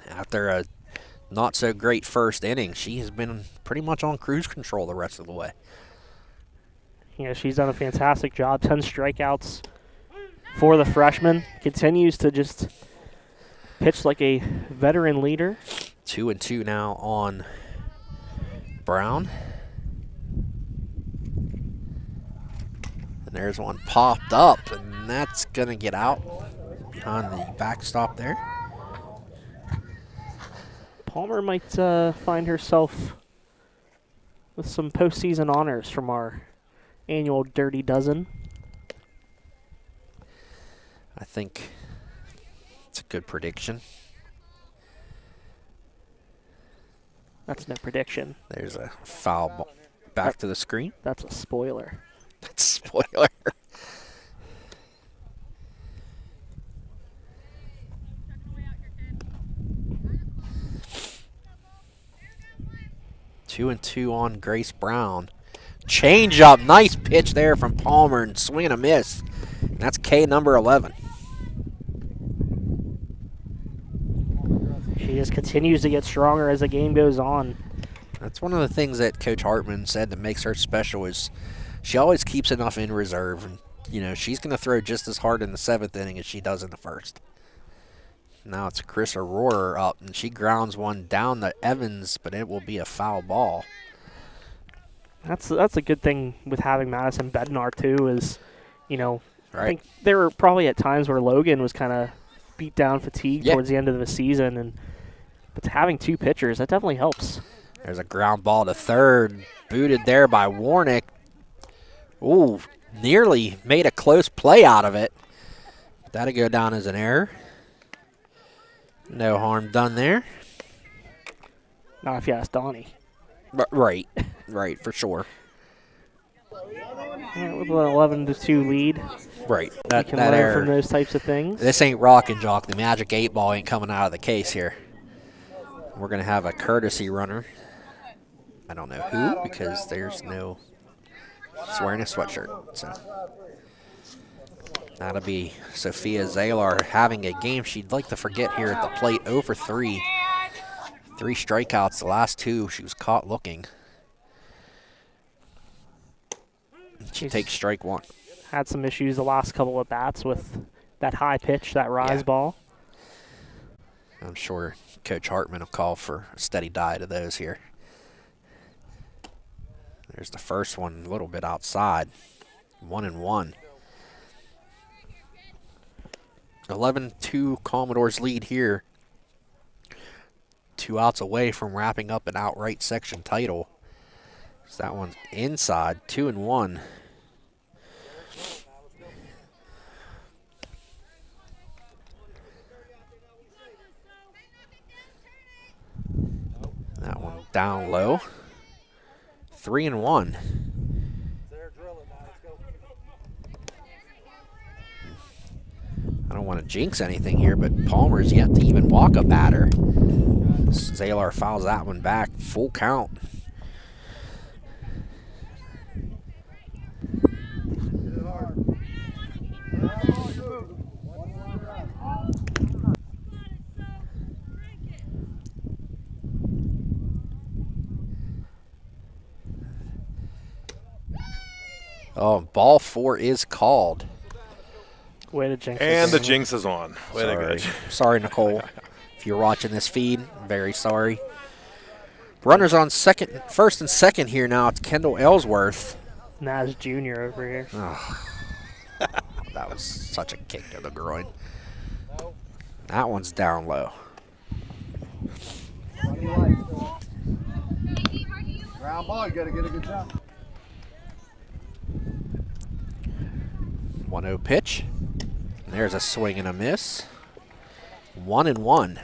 After a not so great first inning, she has been pretty much on cruise control the rest of the way. Yeah, she's done a fantastic job. 10 strikeouts for the freshman. Continues to just pitch like a veteran leader. 2-2 now on Brown. And there's one popped up, and that's going to get out behind the backstop there. Palmer might find herself with some postseason honors from our annual Dirty Dozen. I think it's a good prediction. That's no prediction. There's a foul ball back to the screen. That's a spoiler. That's a spoiler. Two and two on Grace Brown. Change up. Nice pitch there from Palmer and swing and a miss. And that's K number 11. She just continues to get stronger as the game goes on. That's one of the things that Coach Hartman said that makes her special is she always keeps enough in reserve. And, you know, she's going to throw just as hard in the 7th inning as she does in the 1st. Now it's Chris Aurora up, and she grounds one down to Evans, but it will be a foul ball. That's a good thing with having Madison Bednar, too, is, you know, Right. I think there were probably at times where Logan was kind of beat down, fatigued Yeah. towards the end of the season, but having 2 pitchers, that definitely helps. There's a ground ball to third, booted there by Warnick. Ooh, nearly made a close play out of it. That'll go down as an error. No harm done there. Not if you ask Donnie. Right, right, for sure. Yeah, with an 11-2 lead, Right. you That can that learn error. from those types of things. This ain't rock and jock. The magic 8-ball ain't coming out of the case here. We're going to have a courtesy runner. I don't know who because there's no. She's wearing a sweatshirt. So that'll be Sophia Zalar having a game she'd like to forget here at the plate. 0 for 3. 3 strikeouts. The last 2 she was caught looking. She takes strike 1. Had some issues the last couple of bats with that high pitch, that rise ball. I'm sure Coach Hartman will call for a steady diet of those here. There's the first one, a little bit outside. 1-1. 11-2 Commodores lead here. 2 outs away from wrapping up an outright section title. So that one's inside, 2-1. That one down low. 3-1. I don't want to jinx anything here, but Palmer's yet to even walk a batter. Zalar fouls that one back. Full count. Oh, ball 4 is called. Way to jinx. And the game. jinx is on. Way to go. Sorry, Nicole. If you're watching this feed, very sorry. Runners on first and second here now. It's Kendall Ellsworth. Naz Jr. over here. That was such a kick to the groin. That one's down low. Ground ball, you got to get a good job. 1-0 pitch. There's a swing and a miss. 1-1.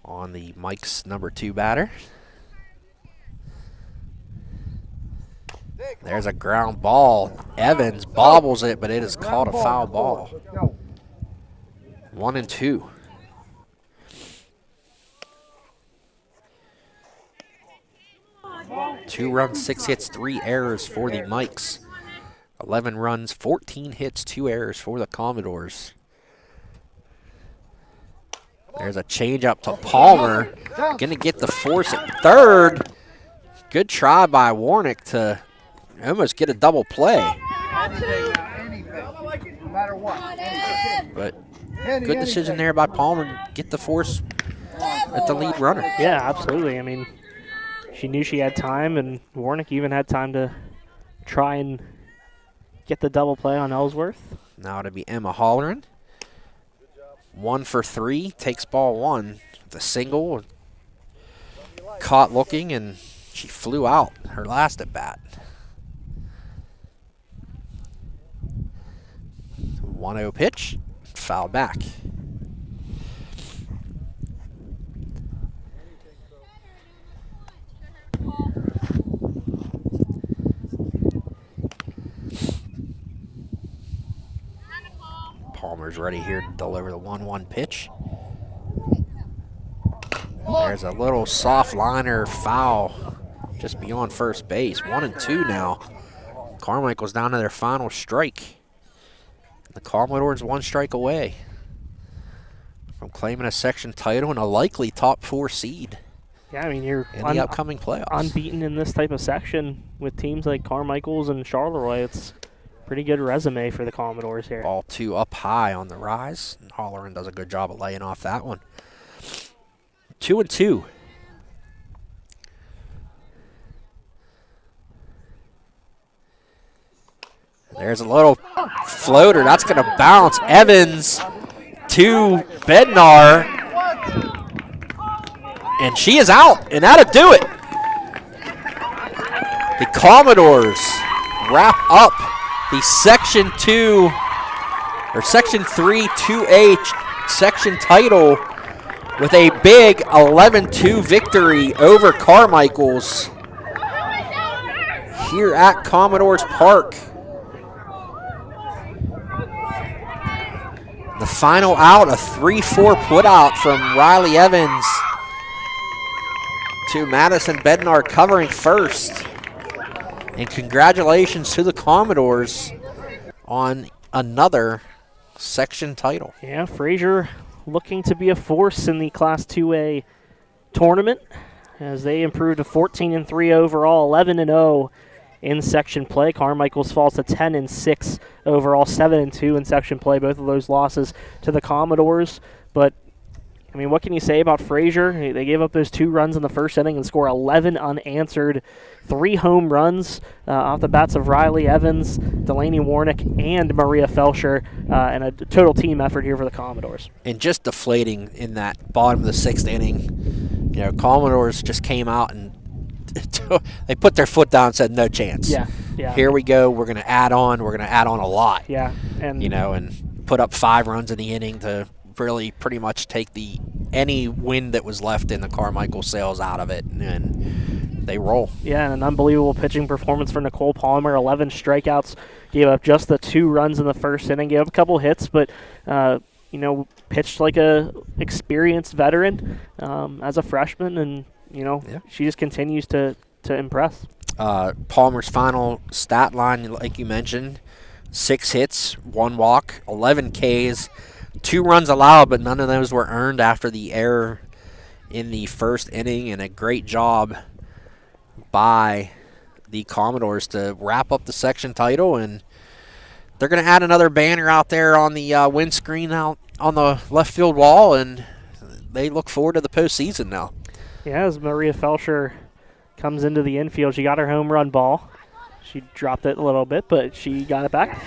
On the Mike's number 2 batter. There's a ground ball. Evans bobbles it, but it is called a foul ball. 1-2. Two runs, 6 hits, 3 errors for the Mikes. 11 runs, 14 hits, 2 errors for the Commodores. There's a changeup to Palmer. Gonna get the force at third. Good try by Warnick to almost get a double play. But good decision there by Palmer to get the force at the lead runner. Yeah, absolutely. I mean, she knew she had time, and Warnick even had time to try and get the double play on Ellsworth. Now to be Emma Holleran. 1 for 3, takes ball 1. The single, caught looking, and she flew out her last at bat. 1-0 pitch, foul back. Palmer's ready here to deliver the 1-1 pitch. There's a little soft liner foul just beyond first base. 1-2 now. Carmichael's down to their final strike. The Commodores 1 strike away from claiming a section title and a likely top 4 seed. Yeah, I mean, you're in the upcoming playoffs. Unbeaten in this type of section with teams like Carmichaels and Charleroi. It's pretty good resume for the Commodores here. Ball 2 up high on the rise. And Holleran does a good job of laying off that one. 2-2. There's a little floater. That's going to bounce. Evans to Bednar. And she is out, and that'll do it. The Commodores wrap up the Section 2 or Section 3 2A section title with a big 11-2 victory over Carmichaels. here at Commodores Park. The final out, a 3-4 putout from Riley Evans to Madison Bednar covering first. And congratulations to the Commodores on another section title. Yeah, Frazier looking to be a force in the Class 2A tournament as they improved to 14-3 overall, 11-0 in section play. Carmichaels falls to 10-6 overall, 7-2 in section play. Both of those losses to the Commodores. But, I mean, what can you say about Frazier? They gave up those 2 runs in the first inning and score 11 unanswered. 3 home runs off the bats of Riley Evans, Delaney Warnick, and Maria Felsher, and a total team effort here for the Commodores. And just deflating in that bottom of the 6th inning. You know, Commodores just came out and they put their foot down and said, no chance. Yeah. Here we go. We're going to add on. We're going to add on a lot. Yeah. And you know, and put up 5 runs in the inning to really pretty much take any wind that was left in the Carmichael sails out of it, and they roll. Yeah, and an unbelievable pitching performance for Nicole Palmer. 11 strikeouts, gave up just the 2 runs in the first inning, gave up a couple hits, but you know, pitched like a experienced veteran as a freshman, and you know, she just continues to impress. Palmer's final stat line, like you mentioned, 6 hits, 1 walk, 11 Ks, 2 runs allowed, but none of those were earned after the error in the first inning, and a great job by the Commodores to wrap up the section title. And they're going to add another banner out there on the windscreen out on the left field wall, and they look forward to the postseason now. Yeah, as Maria Felsher comes into the infield, she got her home run ball. She dropped it a little bit, but she got it back.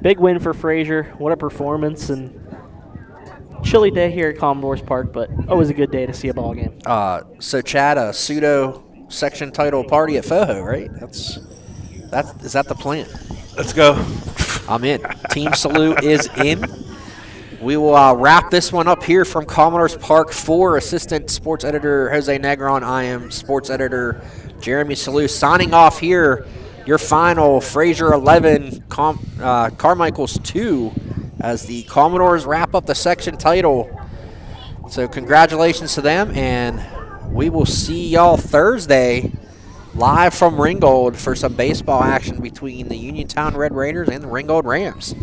Big win for Frazier. What a performance, and chilly day here at Commodores Park, but always a good day to see a ball game. So Chad, a pseudo section title party at FOHO, right? Is that the plan? Let's go. I'm in. Team Salute is in. We will wrap this one up here from Commodores Park. For Assistant Sports Editor Jose Negron, I am Sports Editor Jeremy Salute, signing off here. Your final, Frazier 11, Carmichaels 2, as the Commodores wrap up the section title. So congratulations to them, and we will see y'all Thursday live from Ringgold for some baseball action between the Uniontown Red Raiders and the Ringgold Rams.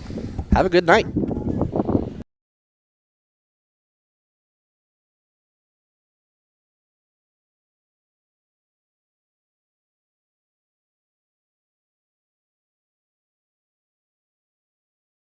Have a good night.